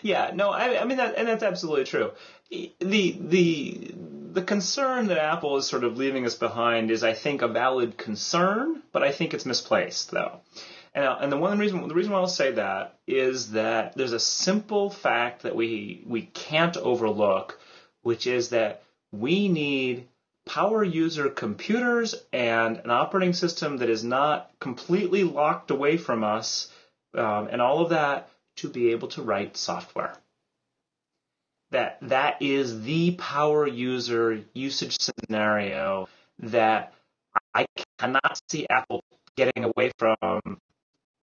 Yeah, no, I mean that, and that's absolutely true. The concern that Apple is sort of leaving us behind is, I think, a valid concern, but I think it's misplaced, though. And the reason why I'll say that is that there's a simple fact that we can't overlook, which is that we need power user computers and an operating system that is not completely locked away from us and all of that to be able to write software. That is the power user usage scenario that I cannot see Apple getting away from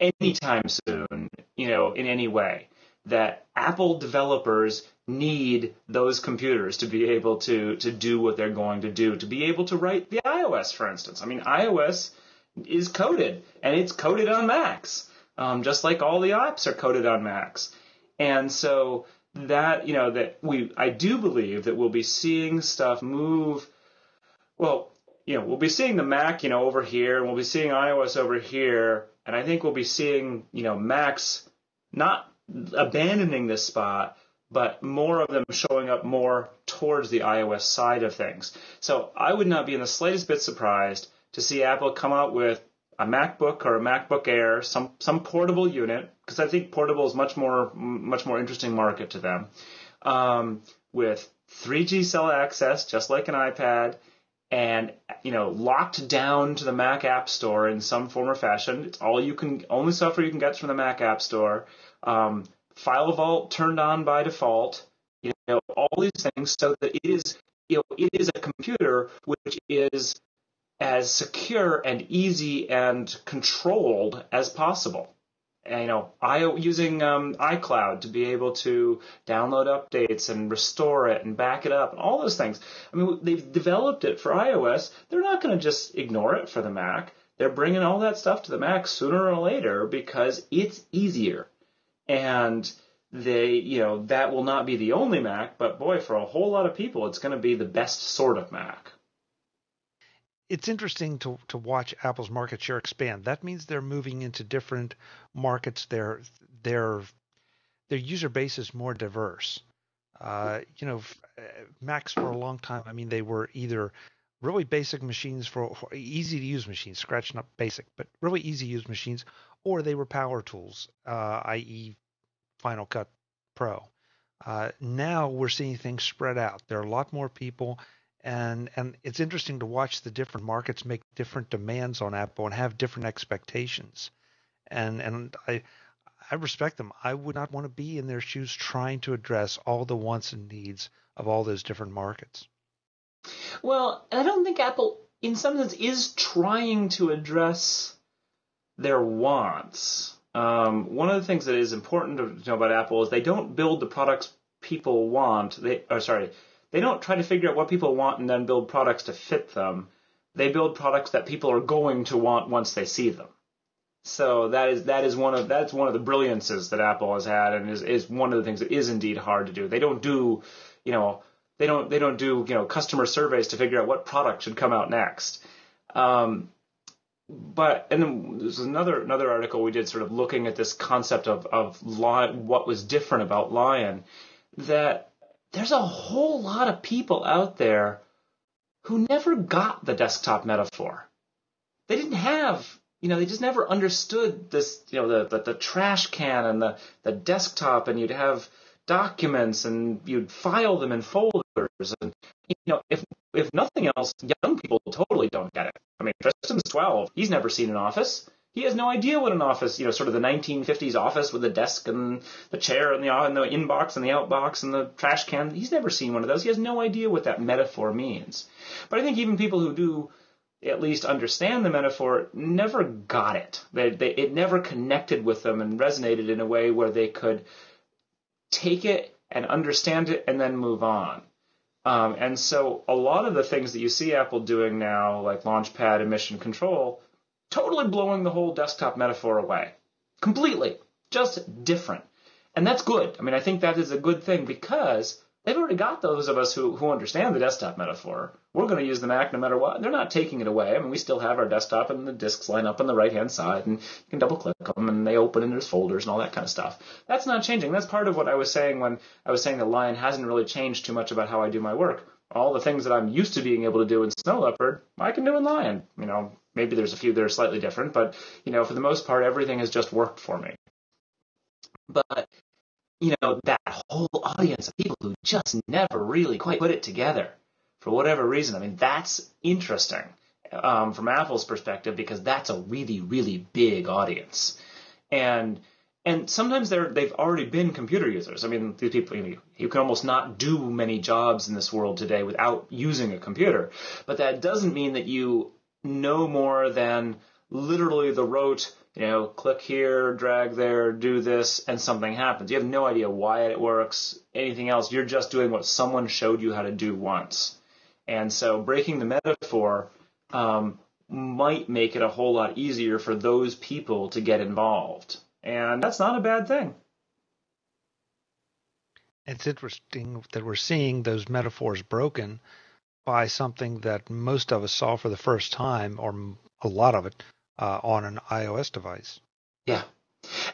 anytime soon, in any way. That Apple developers need those computers to be able to do what they're going to do, to be able to write the iOS, for instance. I mean, iOS is coded, and it's coded on Macs, just like all the apps are coded on Macs. And so that, I do believe that we'll be seeing stuff move. Well, we'll be seeing the Mac, over here, and we'll be seeing iOS over here, and I think we'll be seeing, Macs not abandoning this spot, but more of them showing up more towards the iOS side of things. So I would not be in the slightest bit surprised to see Apple come out with a MacBook or a MacBook Air, some portable unit, because I think portable is much more interesting market to them, with 3G cell access, just like an iPad, and locked down to the Mac App Store in some form or fashion. It's only software you can get from the Mac App Store. File Vault turned on by default. All these things, so that it is a computer which is as secure and easy and controlled as possible. And, using iCloud to be able to download updates and restore it and back it up and all those things. I mean, they've developed it for iOS. They're not going to just ignore it for the Mac. They're bringing all that stuff to the Mac sooner or later because it's easier. And that will not be the only Mac, but boy, for a whole lot of people, it's going to be the best sort of Mac. It's interesting to watch Apple's market share expand. That means they're moving into different markets. Their user base is more diverse. Macs for a long time, I mean, they were either really basic machines for easy to use machines, scratching up basic, but really easy to use machines, or they were power tools, i.e. Final Cut Pro. Now we're seeing things spread out. There are a lot more people. And it's interesting to watch the different markets make different demands on Apple and have different expectations. And I respect them. I would not want to be in their shoes trying to address all the wants and needs of all those different markets. Well, I don't think Apple, in some sense, is trying to address their wants. One of the things that is important to know about Apple is they don't build the products people want. They don't try to figure out what people want and then build products to fit them. They build products that people are going to want once they see them. So that's one of the brilliances that Apple has had, and is one of the things that is indeed hard to do. They don't do customer surveys to figure out what product should come out next. And then there's another article we did sort of looking at this concept of what was different about Lion, that there's a whole lot of people out there who never got the desktop metaphor. They didn't have, they just never understood this, the trash can and the desktop, and you'd have documents and you'd file them in folders. And, if nothing else, young people totally don't get it. I mean, Tristan's 12. He's never seen an office. He has no idea what an office, sort of the 1950s office with the desk and the chair and the inbox and the outbox and the trash can. He's never seen one of those. He has no idea what that metaphor means. But I think even people who do at least understand the metaphor never got it. It never connected with them and resonated in a way where they could take it and understand it and then move on. And so a lot of the things that you see Apple doing now, like Launchpad and Mission Control, totally blowing the whole desktop metaphor away. Completely. Just different. And that's good. I mean, I think that is a good thing because they've already got those of us who understand the desktop metaphor. We're going to use the Mac no matter what. They're not taking it away. I mean, we still have our desktop and the disks line up on the right-hand side, and you can double-click them, and they open, and there's folders and all that kind of stuff. That's not changing. That's part of what I was saying when I was saying that Lion hasn't really changed too much about how I do my work. All the things that I'm used to being able to do in Snow Leopard, I can do in Lion. Maybe there's a few that are slightly different, but, for the most part, everything has just worked for me. But that whole audience of people who just never really quite put it together for whatever reason. I mean, that's interesting from Apple's perspective, because that's a really, really big audience. And sometimes they've already been computer users. I mean, these people, you can almost not do many jobs in this world today without using a computer. But that doesn't mean that you know more than literally the rote, click here, drag there, do this, and something happens. You have no idea why it works, anything else. You're just doing what someone showed you how to do once. And so breaking the metaphor might make it a whole lot easier for those people to get involved. And that's not a bad thing. It's interesting that we're seeing those metaphors broken by something that most of us saw for the first time, or a lot of it, on an iOS device. Yeah.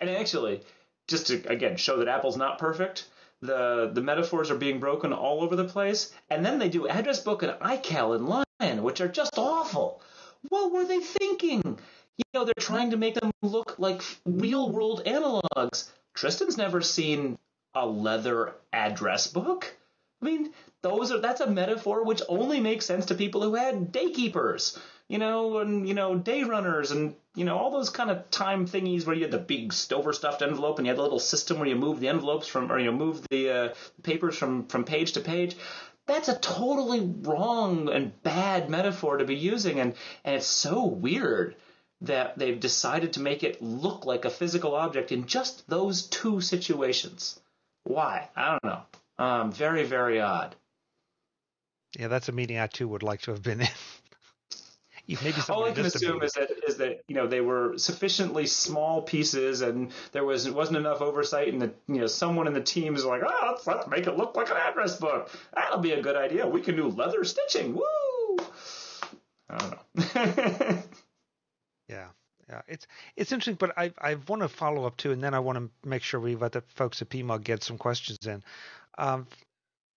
And actually, just to, again, show that Apple's not perfect, the metaphors are being broken all over the place. And then they do address book and iCal and Lion, which are just awful. What were they thinking? They're trying to make them look like real-world analogs. Tristan's never seen a leather address book. I mean, that's a metaphor which only makes sense to people who had daykeepers, and day runners, and all those kind of time thingies where you had the big overstuffed envelope and you had a little system where you move the envelopes move the papers from page to page. That's a totally wrong and bad metaphor to be using, and it's so weird that they've decided to make it look like a physical object in just those two situations. Why? I don't know. Very, very odd. Yeah, that's a meeting I too would like to have been in. Maybe all I can assume is that they were sufficiently small pieces, and there wasn't enough oversight, and someone in the team is like, let's make it look like an address book. That'll be a good idea. We can do leather stitching. Woo! I don't know. Yeah, it's interesting, but I want to follow up too, and then I want to make sure we let the folks at PMUG get some questions in.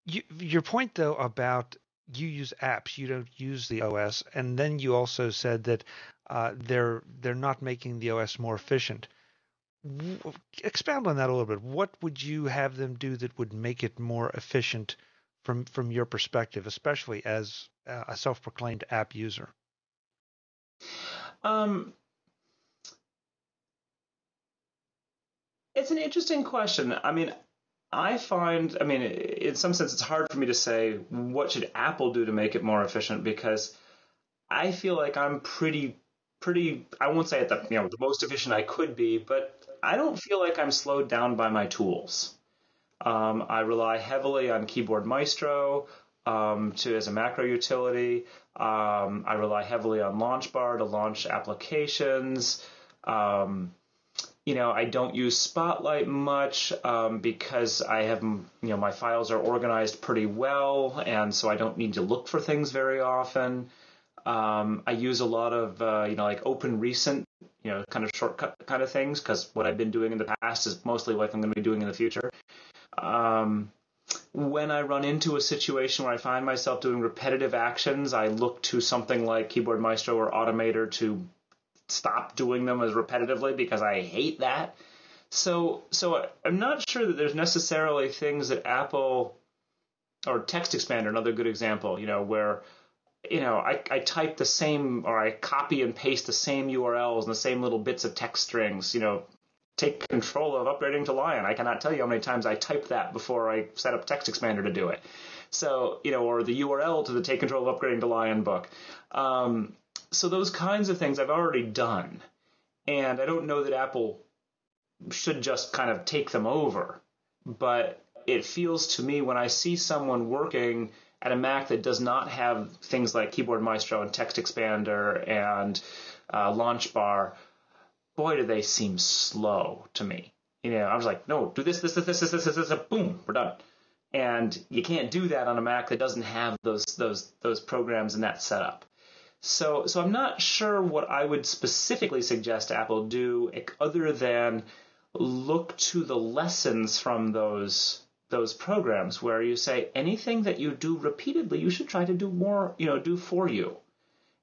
Your point though about you use apps, you don't use the OS, and then you also said that they're not making the OS more efficient. Expound on that a little bit. What would you have them do that would make it more efficient from your perspective, especially as a self-proclaimed app user? It's an interesting question. I mean, in some sense, it's hard for me to say what should Apple do to make it more efficient, because I feel like I'm pretty. I won't say at the most efficient I could be, but I don't feel like I'm slowed down by my tools. I rely heavily on Keyboard Maestro as a macro utility. I rely heavily on LaunchBar to launch applications. I don't use Spotlight much because I have, my files are organized pretty well, and so I don't need to look for things very often. I use a lot of, like Open Recent, kind of shortcut kind of things, because what I've been doing in the past is mostly what I'm going to be doing in the future. When I run into a situation where I find myself doing repetitive actions, I look to something like Keyboard Maestro or Automator to stop doing them as repetitively, because I hate that. So I'm not sure that there's necessarily things that Apple, or Text Expander, another good example, where I type the same, or I copy and paste the same URLs and the same little bits of text strings, take control of upgrading to Lion. I cannot tell you how many times I typed that before I set up Text Expander to do it. So, or the URL to the take control of upgrading to Lion book. So those kinds of things I've already done. And I don't know that Apple should just kind of take them over. But it feels to me, when I see someone working at a Mac that does not have things like Keyboard Maestro and Text Expander and LaunchBar, boy, do they seem slow to me. I was like, no, do this, boom, we're done. And you can't do that on a Mac that doesn't have those programs and that setup. So I'm not sure what I would specifically suggest Apple do, other than look to the lessons from those programs, where you say anything that you do repeatedly, you should try to do more, do for you.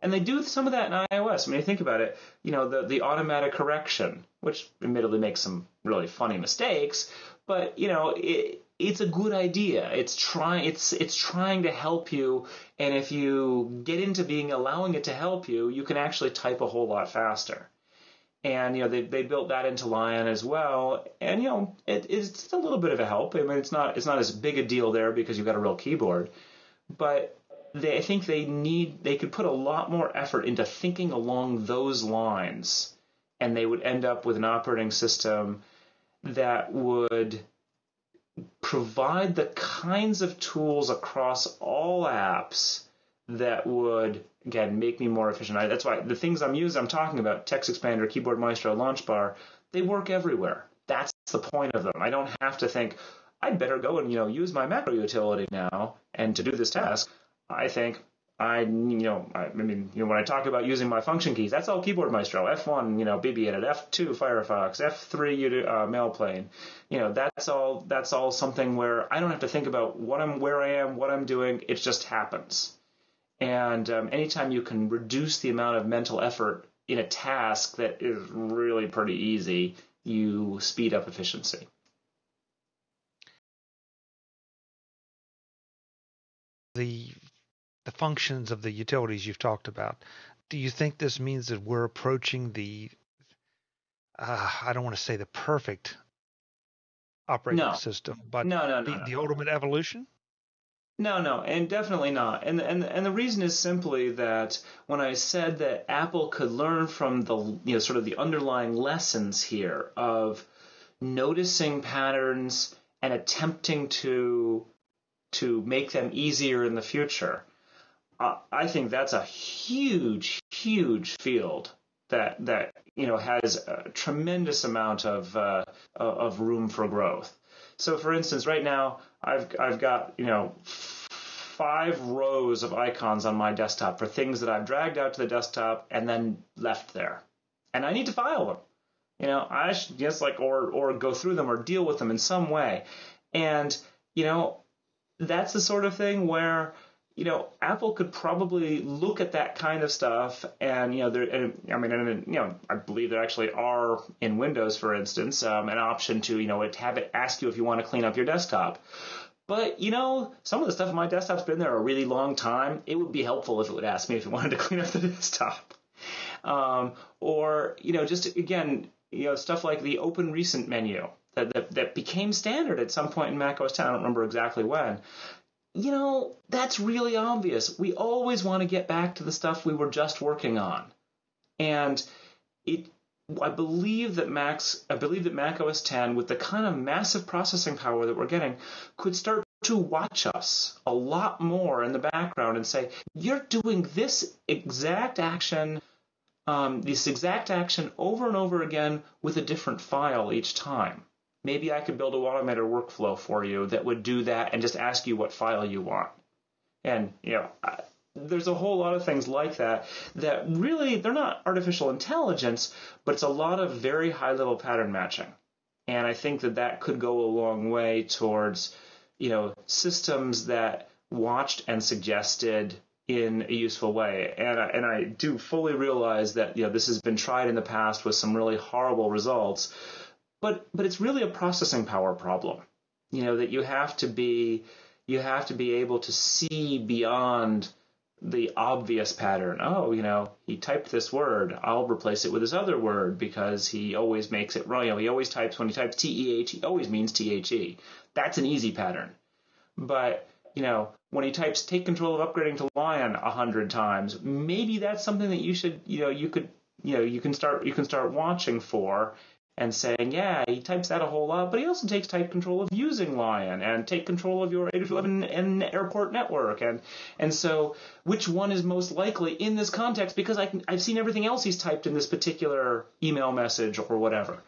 And they do some of that in iOS. I mean, you think about it, the automatic correction, which admittedly makes some really funny mistakes, but it's a good idea. It's trying to help you, and if you get into allowing it to help you, you can actually type a whole lot faster. And they built that into Lion as well, and it's a little bit of a help. I mean, it's not as big a deal there because you've got a real keyboard, but I think they could put a lot more effort into thinking along those lines, and they would end up with an operating system that would provide the kinds of tools across all apps that would, again, make me more efficient. That's why the things I'm talking about, Text Expander, Keyboard Maestro, Launch Bar, they work everywhere. That's the point of them. I don't have to think, I'd better go and, use my macro utility now. And to do this task, I think when I talk about using my function keys, that's all Keyboard Maestro. F1, BB Edit, F2, Firefox, F3, Mailplane. That's all something where I don't have to think about where I am, what I'm doing. It just happens. And anytime you can reduce the amount of mental effort in a task that is really pretty easy, you speed up efficiency. The functions of the utilities you've talked about, do you think this means that we're approaching the, I don't want to say the perfect operating system, but the ultimate evolution? No, and definitely not. And the reason is simply that when I said that Apple could learn from the sort of the underlying lessons here of noticing patterns and attempting to make them easier in the future, I think that's a huge field that has a tremendous amount of room for growth. So, for instance, right now I've got 5 rows of icons on my desktop for things that I've dragged out to the desktop and then left there, and I need to file them. I should just or go through them or deal with them in some way, and that's the sort of thing where Apple could probably look at that kind of stuff, and I believe there actually are in Windows, for instance, an option to have it ask you if you want to clean up your desktop. But some of the stuff on my desktop's been there a really long time. It would be helpful if it would ask me if it wanted to clean up the desktop, or just again stuff like the Open Recent menu that became standard at some point in macOS 10. I don't remember exactly when. That's really obvious. We always want to get back to the stuff we were just working on. And I believe that macOS 10, with the kind of massive processing power that we're getting, could start to watch us a lot more in the background and say, you're doing this exact action over and over again with a different file each time. Maybe I could build a automated workflow for you that would do that and just ask you what file you want. And, there's a whole lot of things like that really, they're not artificial intelligence, but it's a lot of very high-level pattern matching. And I think that could go a long way towards, systems that watched and suggested in a useful way. And I do fully realize that, this has been tried in the past with some really horrible results. But it's really a processing power problem, that you have to be able to see beyond the obvious pattern. Oh, he typed this word. I'll replace it with this other word because he always makes it wrong. He always types, when he types TEH, he always means THE. That's an easy pattern. But, when he types take control of upgrading to Lion 100 times, maybe that's something that you should, you can start watching for. And saying, yeah, he types that a whole lot, but he also takes type control of using Lion and take control of your 811 and airport network. And so which one is most likely in this context? Because I've seen everything else he's typed in this particular email message or whatever.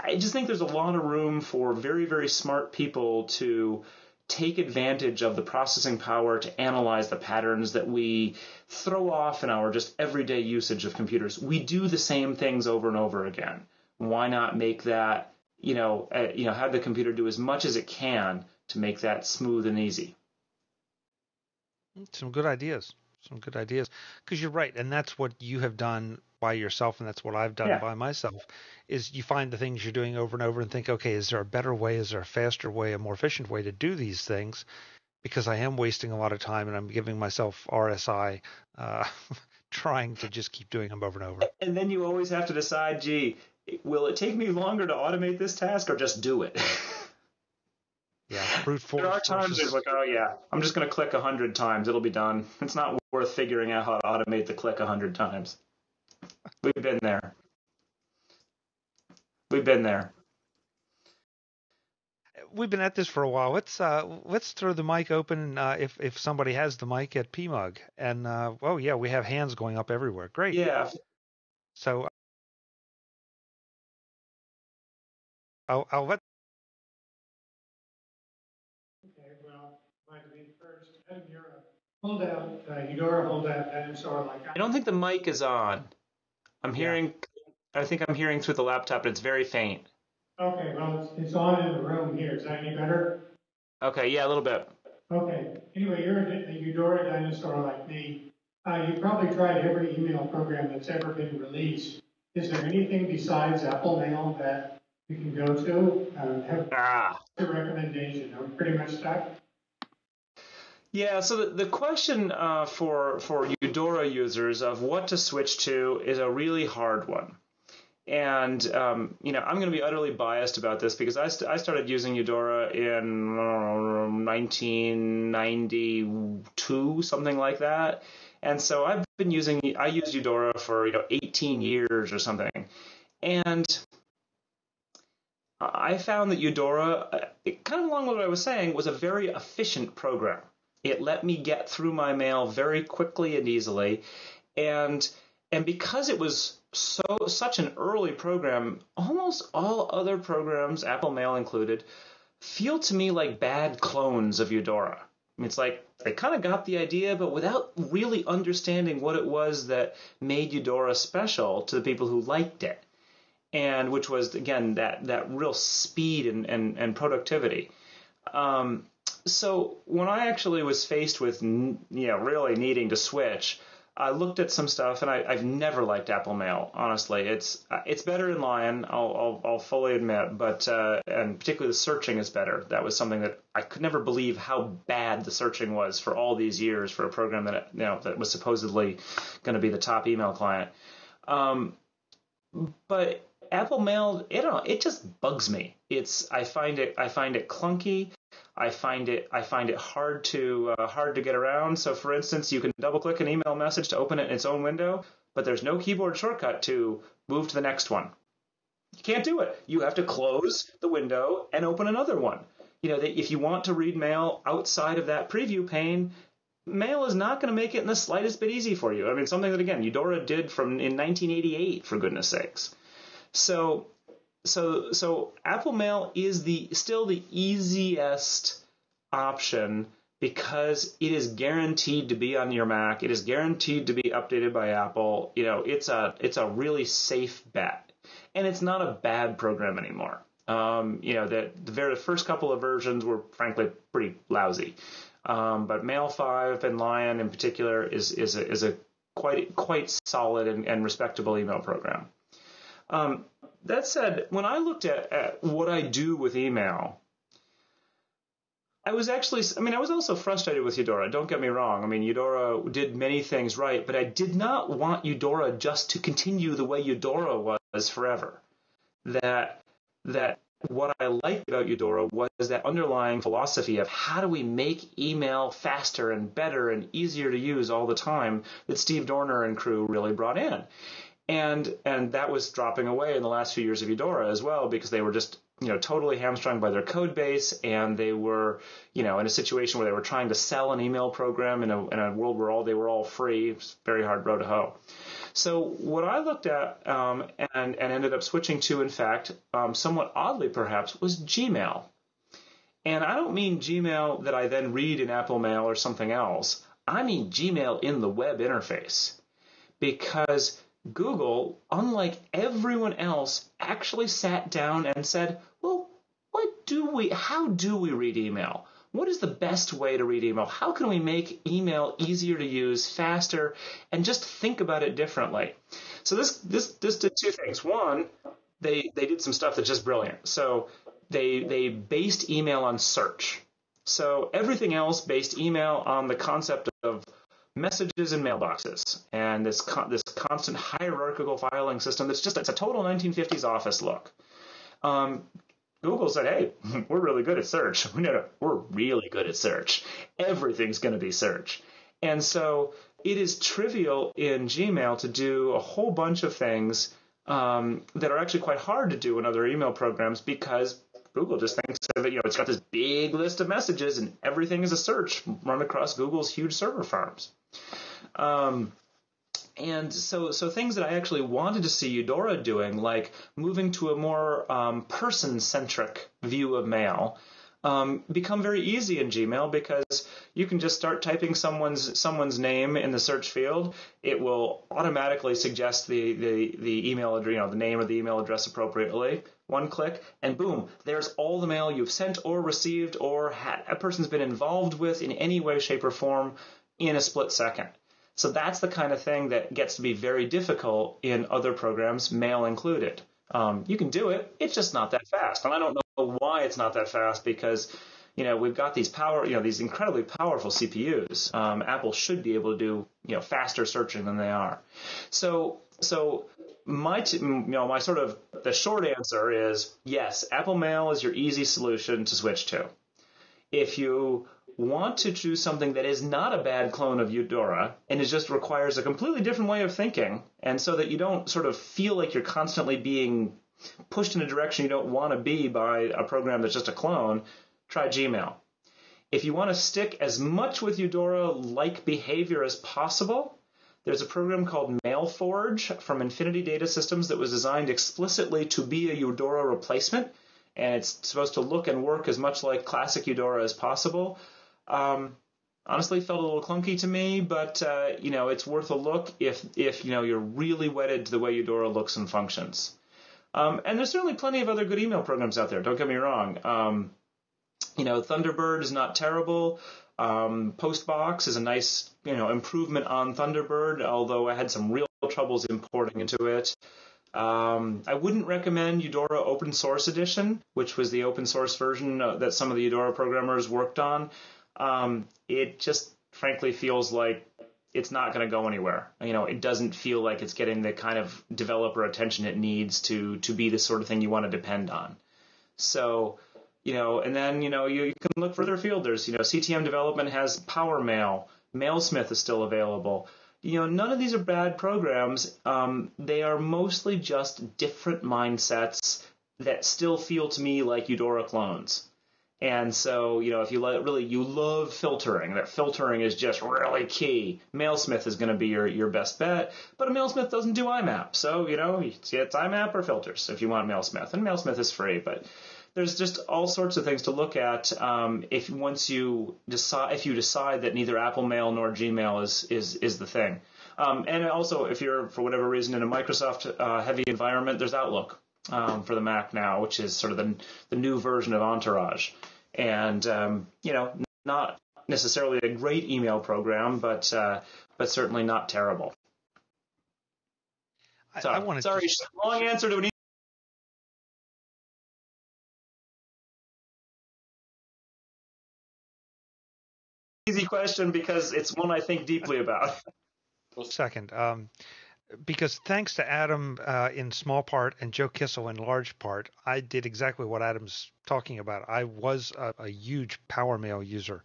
I just think there's a lot of room for very, very smart people to take advantage of the processing power to analyze the patterns that we throw off in our just everyday usage of computers. We do the same things over and over again. Why not make that, have the computer do as much as it can to make that smooth and easy? Some good ideas. Some good ideas. Because you're right, and that's what you have done by yourself, and that's what I've done Yeah. by myself, is you find the things you're doing over and over and think, okay, is there a better way? Is there a faster way, a more efficient way to do these things? Because I am wasting a lot of time, and I'm giving myself RSI, trying to just keep doing them over and over. And then you always have to decide, gee, will it take me longer to automate this task or just do it? Yeah, brute force. There are times it's like, oh yeah, I'm just going to click 100 times. It'll be done. It's not worth figuring out how to automate the click 100 times. We've been there. We've been there. We've been at this for a while. Let's throw the mic open if somebody has the mic at PMUG. And well, yeah, we have hands going up everywhere. Great. Yeah. So I'll let. Okay, well, might be first. Eudora holdout dinosaur like I don't think the mic is on. Yeah. I think I'm hearing through the laptop, but it's very faint. Okay, well, it's on in the room here. Is that any better? Okay, yeah, a little bit. Okay. Anyway, you're a Eudora dinosaur like me. You probably tried every email program that's ever been released. Is there anything besides Apple Mail that you can go to? Have a recommendation? I'm pretty much stuck. Yeah, so the question for Eudora users of what to switch to is a really hard one. And, I'm going to be utterly biased about this because I started using Eudora in 1992, something like that. And so I used Eudora for, 18 years or something. And I found that Eudora, kind of along with what I was saying, was a very efficient program. It let me get through my mail very quickly and easily. And because it was such an early program, almost all other programs, Apple Mail included, feel to me like bad clones of Eudora. I mean, it's like they kind of got the idea, but without really understanding what it was that made Eudora special to the people who liked it. And which was, again, that real speed and productivity. So when I actually was faced with, really needing to switch, I looked at some stuff, and I've never liked Apple Mail. Honestly, it's better in Lion. I'll fully admit, but and particularly the searching is better. That was something that I could never believe how bad the searching was for all these years for a program that that was supposedly going to be the top email client. But Apple Mail, it just bugs me. I find it clunky. I find it hard to get around. So, for instance, you can double click an email message to open it in its own window, but there's no keyboard shortcut to move to the next one. You can't do it. You have to close the window and open another one. If you want to read mail outside of that preview pane, Mail is not going to make it in the slightest bit easy for you. I mean, something that, again, Eudora did in 1988, for goodness sakes. So Apple Mail is still the easiest option because it is guaranteed to be on your Mac. It is guaranteed to be updated by Apple. It's a really safe bet, and it's not a bad program anymore. The very first couple of versions were frankly pretty lousy, but Mail 5 and Lion in particular is a quite solid and respectable email program. That said, when I looked at what I do with email, I was also frustrated with Eudora. Don't get me wrong. I mean, Eudora did many things right, but I did not want Eudora just to continue the way Eudora was forever. That what I liked about Eudora was that underlying philosophy of how do we make email faster and better and easier to use all the time that Steve Dorner and crew really brought in. And that was dropping away in the last few years of Eudora as well, because they were just totally hamstrung by their code base, and they were in a situation where they were trying to sell an email program in a world where they were all free. It was a very hard row to hoe. So what I looked at and ended up switching to, in fact, somewhat oddly perhaps, was Gmail. And I don't mean Gmail that I then read in Apple Mail or something else. I mean Gmail in the web interface, because Google, unlike everyone else, actually sat down and said, well, how do we read email? what is the best way to read email? How can we make email easier to use, faster, and just think about it differently? So this did two things. One, they did some stuff that's just brilliant. So they based email on search. So everything else based email on the concept of messages and mailboxes, and this constant hierarchical filing system it's a total 1950s office look. Google said, hey, we're really good at search. No, we're really good at search. Everything's going to be search. And so it is trivial in Gmail to do a whole bunch of things that are actually quite hard to do in other email programs because Google just thinks of it, it's got this big list of messages and everything is a search run across Google's huge server farms. And so things that I actually wanted to see Eudora doing, like moving to a more person-centric view of mail, become very easy in Gmail because you can just start typing someone's name in the search field. It will automatically suggest the email address, the name or the email address appropriately. One click, and boom, there's all the mail you've sent or received or a person's been involved with in any way, shape, or form in a split second. So that's the kind of thing that gets to be very difficult in other programs, mail included. You can do it. It's just not that fast. And I don't know why it's not that fast because, we've got these these incredibly powerful CPUs. Apple should be able to do, faster searching than they are. So my sort of the short answer is yes, Apple Mail is your easy solution to switch to. If you want to do something that is not a bad clone of Eudora and it just requires a completely different way of thinking, and so that you don't sort of feel like you're constantly being pushed in a direction you don't want to be by a program that's just a clone, try Gmail. If you want to stick as much with Eudora-like behavior as possible, there's a program called MailForge from Infinity Data Systems that was designed explicitly to be a Eudora replacement, and it's supposed to look and work as much like classic Eudora as possible. Honestly, felt a little clunky to me, but it's worth a look if you're really wedded to the way Eudora looks and functions. And there's certainly plenty of other good email programs out there. Don't get me wrong. Thunderbird is not terrible. Postbox is a nice improvement on Thunderbird, although I had some real troubles importing into it. I wouldn't recommend Eudora Open Source Edition, which was the open source version that some of the Eudora programmers worked on. It just frankly feels like it's not going to go anywhere. It doesn't feel like it's getting the kind of developer attention it needs to be the sort of thing you want to depend on. So, and then, you can look further afield. There's, CTM development has PowerMail. Mailsmith is still available. None of these are bad programs. They are mostly just different mindsets that still feel to me like Eudora clones. And so, if you love filtering, that filtering is just really key. Mailsmith is going to be your best bet, but a Mailsmith doesn't do IMAP. So, it's IMAP or filters if you want Mailsmith, and Mailsmith is free, but there's just all sorts of things to look at if you decide that neither Apple Mail nor Gmail is the thing. And also, if you're, for whatever reason, in a Microsoft heavy environment, there's Outlook for the Mac now, which is sort of the new version of Entourage. And, not necessarily a great email program, but certainly not terrible. Long answer to an easy question because it's one I think deeply about. Second, because thanks to Adam in small part and Joe Kissel in large part, I did exactly what Adam's talking about. I was a huge PowerMail user,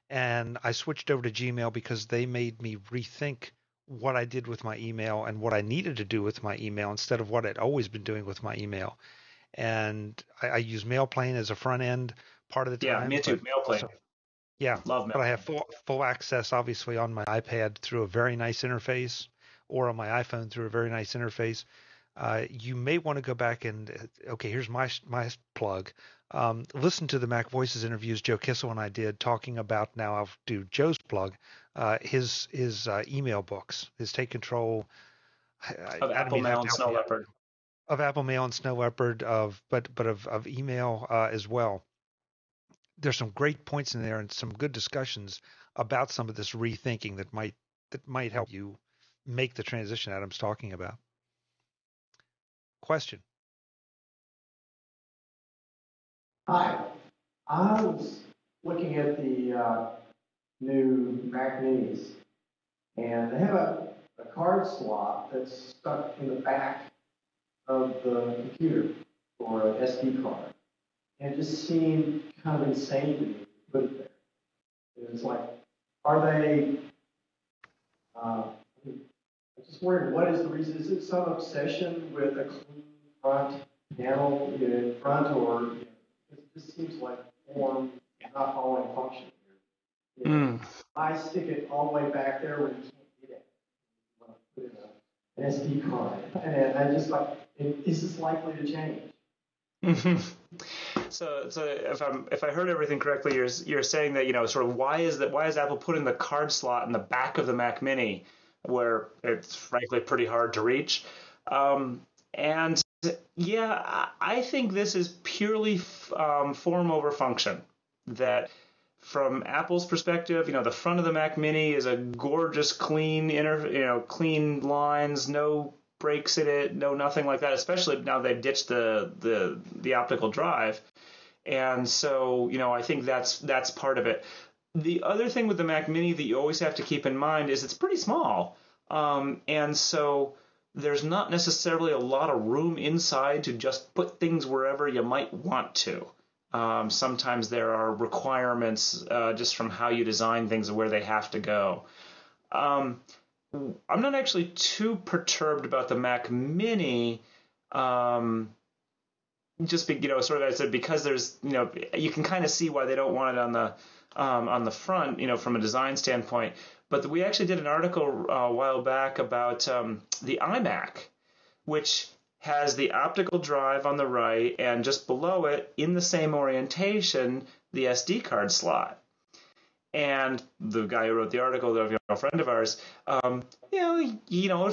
and I switched over to Gmail because they made me rethink what I did with my email and what I needed to do with my email instead of what I'd always been doing with my email. And I use MailPlane as a front end part of the time. Yeah, me too. MailPlane. Yeah, love MailPlane. But I have full access, obviously, on my iPad through a very nice interface, or on my iPhone through a very nice interface. You may want to go back and, okay, here's my plug. Listen to the MacVoices interviews Joe Kissel and I did talking about, now I'll do Joe's plug, his email books, his Take Control. Of Apple Mail and Snow Leopard. Of Apple Mail and Snow Leopard, but of email as well. there's some great points in there and some good discussions about some of this rethinking that might help you make the transition Adam's talking about. Question. Hi. I was looking at the new Mac Minis, and they have a card slot that's stuck in the back of the computer for an SD card. And it just seemed kind of insane to me to put it there. It's like, are they, I'm just wondering, what is the reason? Is it some obsession with a clean front panel in front, or it just seems like form not following function here. I stick it all the way back there where you can't get it. You want to put in an SD card. And I just like, is this likely to change? So if I heard everything correctly, you're saying that sort of why is Apple putting the card slot in the back of the Mac Mini where it's frankly pretty hard to reach, and yeah, I think this is purely form over function. That from Apple's perspective, the front of the Mac Mini is a gorgeous, clean clean lines, no breaks in it, no nothing like that. Especially now they've ditched the optical drive, and so I think that's part of it. The other thing with the Mac Mini that you always have to keep in mind is it's pretty small, and so there's not necessarily a lot of room inside to just put things wherever you might want to. Sometimes there are requirements just from how you design things and where they have to go. I'm not actually too perturbed about the Mac Mini, just sort of as I said, because there's you can kind of see why they don't want it on the front, from a design standpoint. But we actually did an article a while back about the iMac, which has the optical drive on the right, and just below it, in the same orientation, the SD card slot. And the guy who wrote the article, a friend of ours, at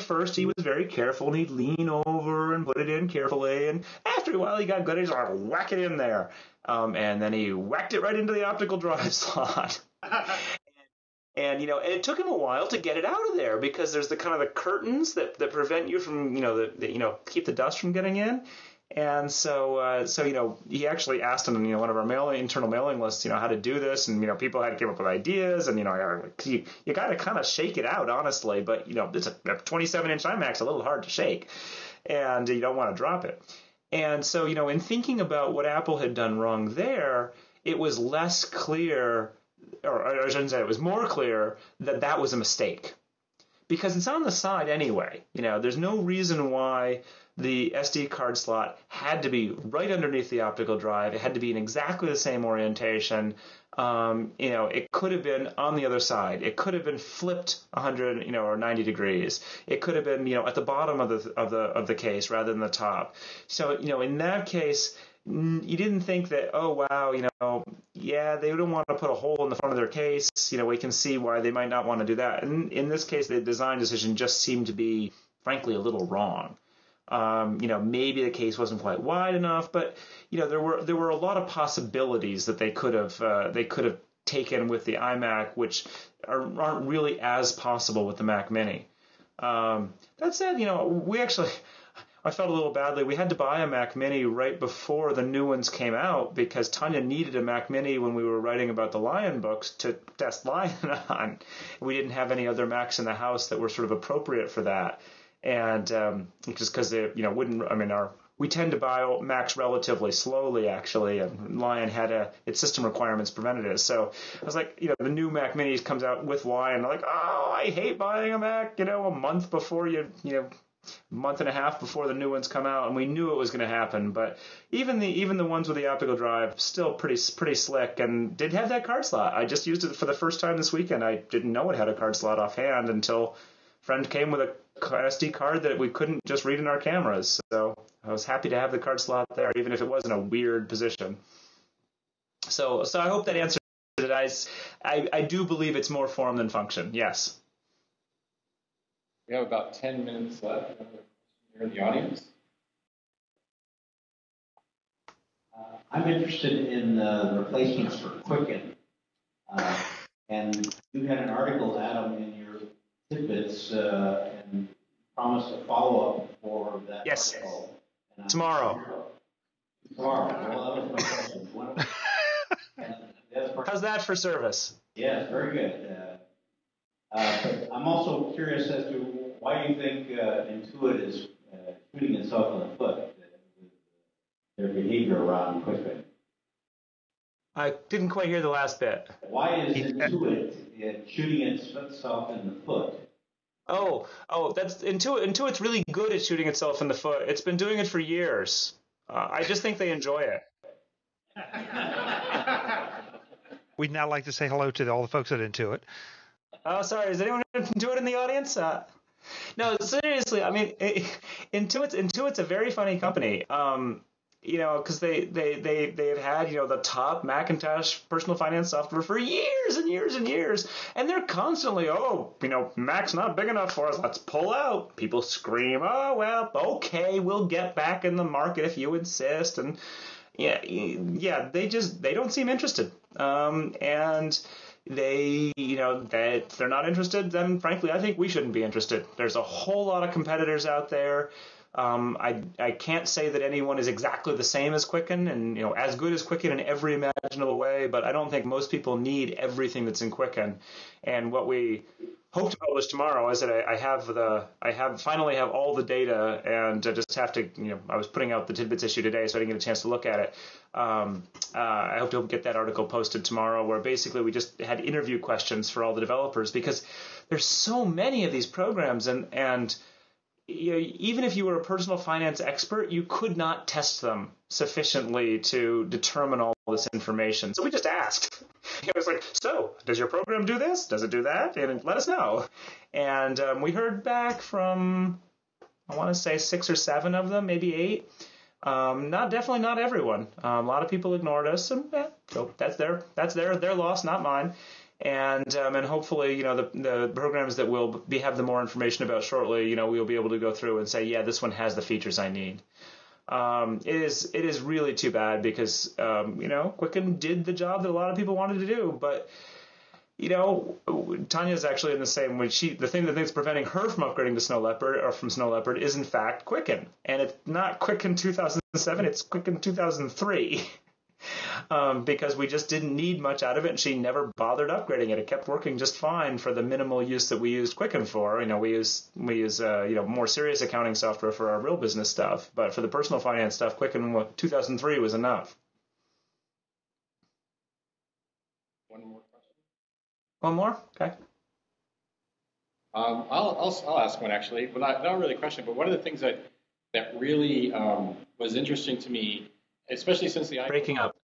first he was very careful, and he'd lean over and put it in carefully. And after a while, he got good. He just whack it in there, and then he whacked it right into the optical drive slot. And it took him a while to get it out of there because there's the kind of the curtains that prevent you from keep the dust from getting in. And so he actually asked on one of our internal mailing lists how to do this, and people had to come up with ideas, and you got to kind of shake it out honestly, but it's a 27-inch iMac's a little hard to shake, and you don't want to drop it. And so in thinking about what Apple had done wrong there, it was less clear. Or I shouldn't say, it was more clear that was a mistake, because it's on the side anyway. There's no reason why the SD card slot had to be right underneath the optical drive. It had to be in exactly the same orientation. It could have been on the other side. It could have been flipped 100, or 90 degrees. It could have been, at the bottom of the case rather than the top. So, in that case, you didn't think that, oh, wow, they don't want to put a hole in the front of their case. We can see why they might not want to do that. And in this case, the design decision just seemed to be, frankly, a little wrong. Maybe the case wasn't quite wide enough, but, there were a lot of possibilities that they could have taken with the iMac, which aren't really as possible with the Mac Mini. That said, I felt a little badly. We had to buy a Mac Mini right before the new ones came out because Tanya needed a Mac Mini when we were writing about the Lion books to test Lion on. We didn't have any other Macs in the house that were sort of appropriate for that. And just because they, we tend to buy Macs relatively slowly, actually, and Lion had its system requirements prevented it. So I was like, the new Mac Mini comes out with Lion. I'm like, oh, I hate buying a Mac, a month before month and a half before the new ones come out, and we knew it was going to happen. But even the ones with the optical drive, still pretty slick, and did have that card slot. I just used it for the first time this weekend. I didn't know it had a card slot offhand until a friend came with a SD card that we couldn't just read in our cameras. So I was happy to have the card slot there, even if it was in a weird position. So I hope that answered it. I do believe it's more form than function. Yes. We have about 10 minutes left. Another question here in the audience. I'm interested in replacements for Quicken. And you had an article, Adam, in your tidbits and promised a follow-up for that Yes. article. Tomorrow. Well, that was my question. How's that for service? Yes, very good. But I'm also curious as to why you think Intuit is shooting itself in the foot with their behavior around Quicken. I didn't quite hear the last bit. Why is Intuit shooting itself in the foot? Oh, that's Intuit. Intuit's really good at shooting itself in the foot. It's been doing it for years. I just think they enjoy it. We'd now like to say hello to all the folks at Intuit. Oh, sorry. Is anyone Intuit in the audience? No, seriously. I mean, Intuit's a very funny company. Because they've had the top Macintosh personal finance software for years and years and years, and they're constantly Mac's not big enough for us. Let's pull out. People scream, oh well, okay, we'll get back in the market if you insist, and they don't seem interested, and that they're not interested. Then frankly, I think we shouldn't be interested. There's a whole lot of competitors out there. I can't say that anyone is exactly the same as Quicken and as good as Quicken in every imaginable way, but I don't think most people need everything that's in Quicken. And what we hope to publish tomorrow is that I finally have all the data, and I just have to I was putting out the tidbits issue today, so I didn't get a chance to look at it. I hope to get that article posted tomorrow, where basically we just had interview questions for all the developers, because there's so many of these programs, and even if you were a personal finance expert, you could not test them sufficiently to determine all this information. So we just asked. It was like, so, does your program do this? Does it do that? And let us know. And we heard back from, I want to say 6 or 7 of them, maybe 8. Definitely not everyone. A lot of people ignored us, and so that's their loss, not mine. And hopefully, the programs that we'll have the more information about shortly, we'll be able to go through and say, yeah, this one has the features I need. It is really too bad, because Quicken did the job that a lot of people wanted to do, but Tanya's actually in the same way. The thing that's preventing her from upgrading to Snow Leopard, or from Snow Leopard, is in fact Quicken, and it's not Quicken 2007, it's Quicken 2003. Because we just didn't need much out of it, and she never bothered upgrading it. It kept working just fine for the minimal use that we used Quicken for. We use more serious accounting software for our real business stuff, but for the personal finance stuff, Quicken 2003 was enough. One more question. One more? Okay. I'll ask one, actually. Well, not really a question, but one of the things that really was interesting to me, especially since the iPhone. Breaking up.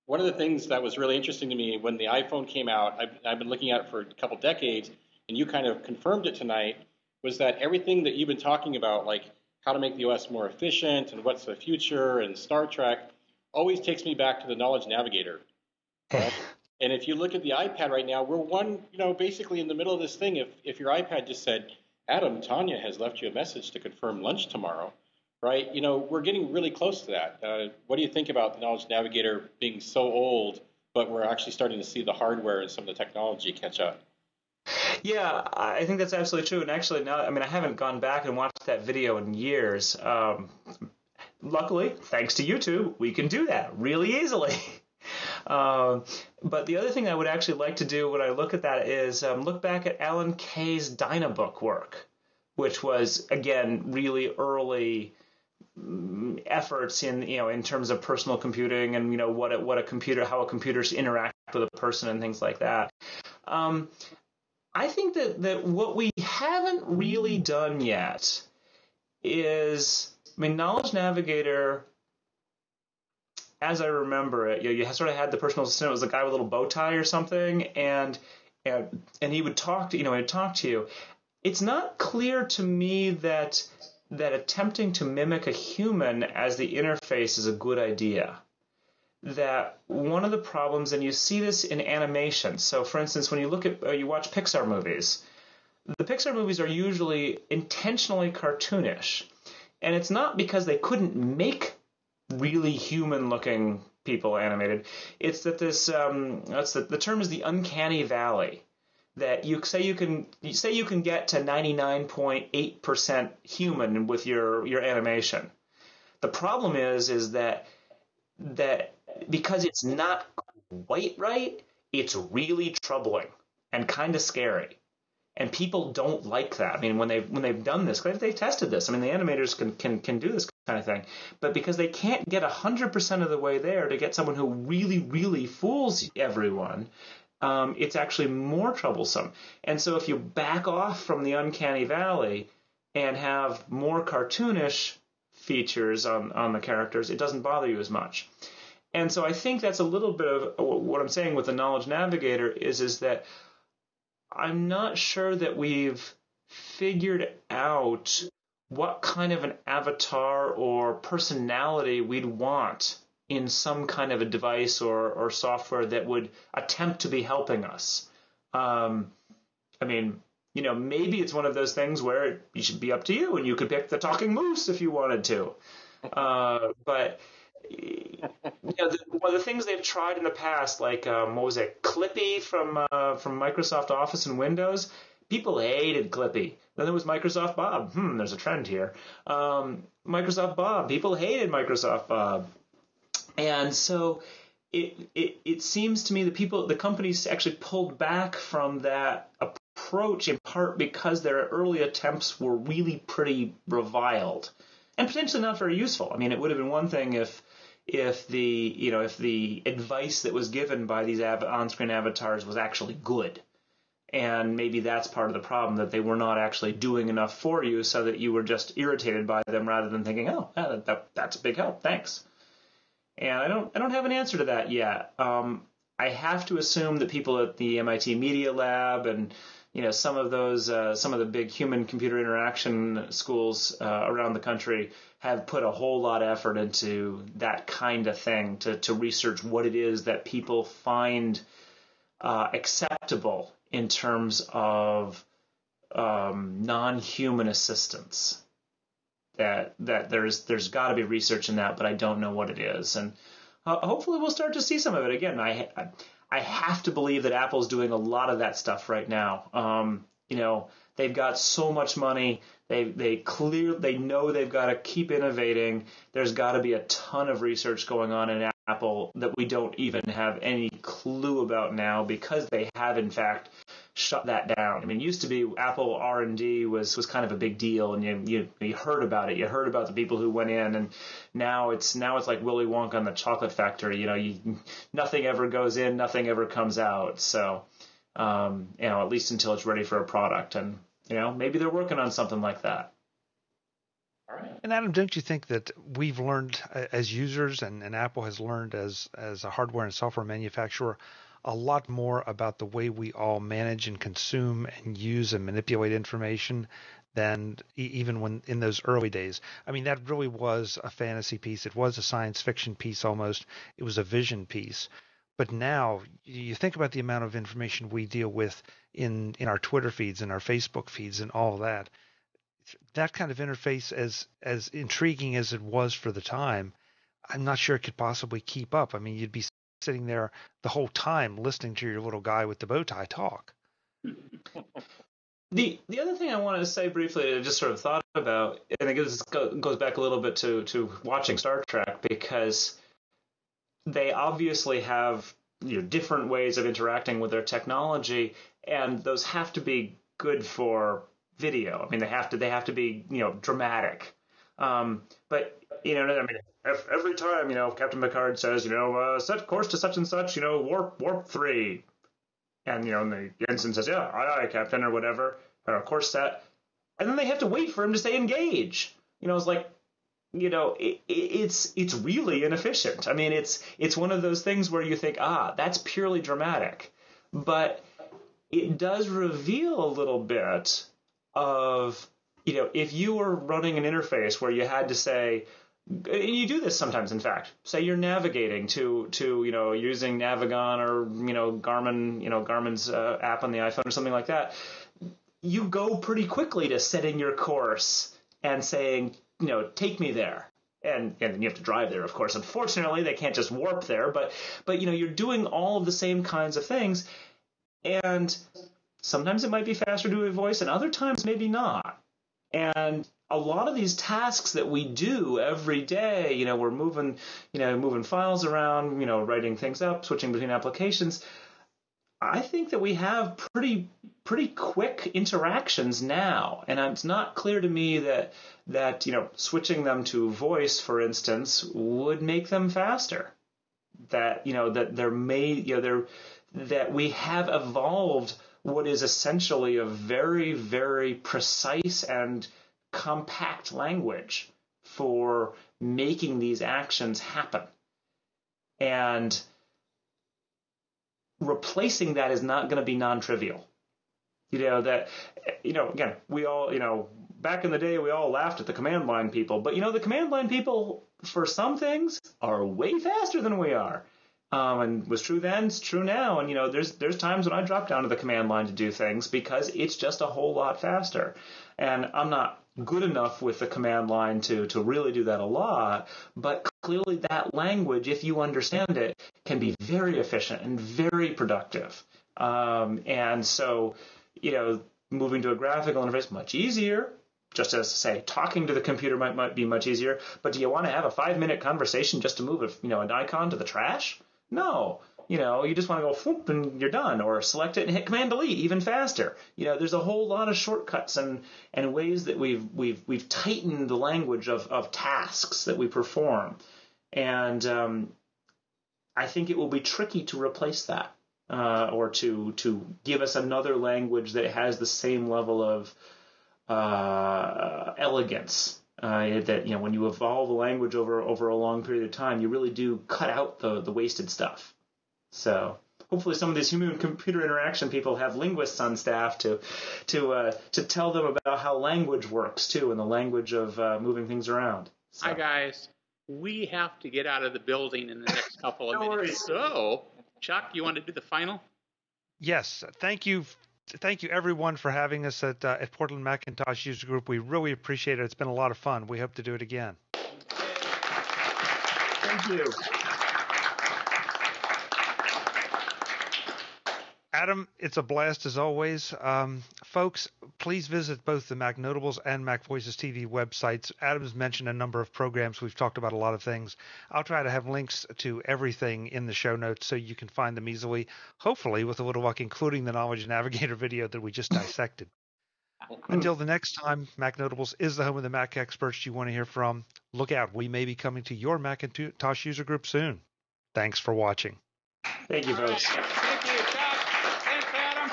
One of the things that was really interesting to me when the iPhone came out, I've been looking at it for a couple decades, and you kind of confirmed it tonight, was that everything that you've been talking about, like how to make the OS more efficient and what's the future and Star Trek, always takes me back to the Knowledge Navigator. Right? And if you look at the iPad right now, we're basically in the middle of this thing. If your iPad just said, Adam, Tanya has left you a message to confirm lunch tomorrow, right? We're getting really close to that. What do you think about the Knowledge Navigator being so old, but we're actually starting to see the hardware and some of the technology catch up? Yeah, I think that's absolutely true. And actually, now, I haven't gone back and watched that video in years. Luckily, thanks to YouTube, we can do that really easily. But the other thing I would actually like to do when I look at that is look back at Alan Kay's Dynabook work, which was, again, really early efforts in terms of personal computing and how a computer interact with a person and things like that. I think that what we haven't really done yet is, Knowledge Navigator, as I remember it, you sort of had the personal assistant. It was a guy with a little bow tie or something, and he would talk to you. It's not clear to me that attempting to mimic a human as the interface is a good idea. That one of the problems, and you see this in animation. So, for instance, when you watch Pixar movies, the Pixar movies are usually intentionally cartoonish, and it's not because they couldn't make really human-looking people animated. It's that this the term is the uncanny valley. That you say you can get to 99.8% human with your animation. The problem is that because it's not quite right, it's really troubling and kind of scary. And people don't like that. I mean, when they've done this, they've tested this. I mean, the animators can do this kind of thing, but because they can't get 100% of the way there to get someone who really, really fools everyone, it's actually more troublesome. And so if you back off from the uncanny valley and have more cartoonish features on the characters, it doesn't bother you as much. And so I think that's a little bit of what I'm saying with the Knowledge Navigator is that I'm not sure that we've figured out what kind of an avatar or personality we'd want in some kind of a device or software that would attempt to be helping us. I mean, maybe it's one of those things where it should be up to you and you could pick the talking moose if you wanted to. But one of the things they've tried in the past, like what was it, Clippy from Microsoft Office and Windows, people hated Clippy. Then there was Microsoft Bob. There's a trend here. Microsoft Bob, people hated Microsoft Bob, and so it seems to me that the companies actually pulled back from that approach in part because their early attempts were really pretty reviled and potentially not very useful. I mean, it would have been one thing if the advice that was given by these on-screen avatars was actually good. And maybe that's part of the problem, that they were not actually doing enough for you so that you were just irritated by them rather than thinking, oh, that's a big help, thanks. And I don't have an answer to that yet. I have to assume that people at the MIT Media Lab and some of the big human-computer interaction schools around the country have put a whole lot of effort into that kind of thing to research what it is that people find acceptable in terms of non-human assistance. That there's got to be research in that, but I don't know what it is, and hopefully we'll start to see some of it. Again, I have to believe that Apple's doing a lot of that stuff right now. They've got so much money. They know they've got to keep innovating. There's got to be a ton of research going on in Apple that we don't even have any clue about now, because they have in fact shut that down. I mean, it used to be Apple R&D was kind of a big deal, and you heard about it. You heard about the people who went in, and now it's like Willy Wonka and the Chocolate Factory. Nothing ever goes in, nothing ever comes out. So, at least until it's ready for a product, and maybe they're working on something like that. All right. And Adam, don't you think that we've learned as users, and Apple has learned as a hardware and software manufacturer, a lot more about the way we all manage and consume and use and manipulate information than even when in those early days? I mean, that really was a fantasy piece. It was a science fiction piece almost. It was a vision piece. But now you think about the amount of information we deal with in our Twitter feeds and our Facebook feeds and all of that. That kind of interface, as intriguing as it was for the time, I'm not sure it could possibly keep up. I mean, you'd be sitting there the whole time listening to your little guy with the bow tie talk. The other thing I wanted to say briefly, I just sort of thought about, and I guess this goes back a little bit to watching Star Trek, because they obviously have different ways of interacting with their technology, and those have to be good for video. I mean, they have to be dramatic. But every time Captain Picard says set course to such and such warp 3, and the ensign says aye Captain, or whatever, or course set, and then they have to wait for him to say engage. It's like it's really inefficient. I mean, it's one of those things where you think that's purely dramatic, but it does reveal a little bit of if you were running an interface where you had to say, you do this sometimes, in fact, say you're navigating to using Navigon or Garmin's app on the iPhone or something like that, you go pretty quickly to setting your course and saying take me there. And you have to drive there, of course. Unfortunately, they can't just warp there, but you're doing all of the same kinds of things, and sometimes it might be faster to do a voice, and other times maybe not. And a lot of these tasks that we do every day, we're moving files around, writing things up, switching between applications. I think that we have pretty quick interactions now, and it's not clear to me that switching them to voice, for instance, would make them faster. That that we have evolved what is essentially a very, very precise and compact language for making these actions happen, and replacing that is not going to be non-trivial. Again, we all, back in the day, we all laughed at the command line people, but the command line people, for some things, are way faster than we are. And was true then, it's true now. And, there's times when I drop down to the command line to do things because it's just a whole lot faster. And I'm not good enough with the command line to really do that a lot, but clearly that language, if you understand it, can be very efficient and very productive. And so, moving to a graphical interface, much easier. Just as, say, talking to the computer might be much easier. But do you want to have a 5-minute conversation just to move an icon to the trash? No. You just want to go whoop and you're done, or select it and hit Command Delete even faster. There's a whole lot of shortcuts and ways that we've tightened the language of tasks that we perform, and I think it will be tricky to replace that, or to give us another language that has the same level of elegance. That when you evolve a language over a long period of time, you really do cut out the wasted stuff. So hopefully some of these human-computer interaction people have linguists on staff to tell them about how language works too, and the language of moving things around. So. Hi guys, we have to get out of the building in the next couple of minutes. So, Chuck, you want to do the final? Yes, thank you. Thank you, everyone, for having us at Portland Macintosh User Group. We really appreciate it. It's been a lot of fun. We hope to do it again. Thank you. Adam, it's a blast as always. Folks, please visit both the MacNotables and MacVoices TV websites. Adam's mentioned a number of programs. We've talked about a lot of things. I'll try to have links to everything in the show notes so you can find them easily, hopefully with a little luck, including the Knowledge Navigator video that we just dissected. Until the next time, MacNotables is the home of the Mac experts you want to hear from. Look out. We may be coming to your Macintosh user group soon. Thanks for watching. Thank you, folks. Thank you, Chuck. Thanks, Adam.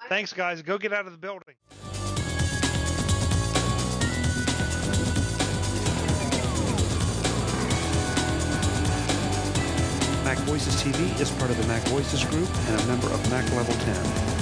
Thanks, guys. Go get out of the building. MacVoices TV is part of the MacVoices Group and a member of Mac Level 10.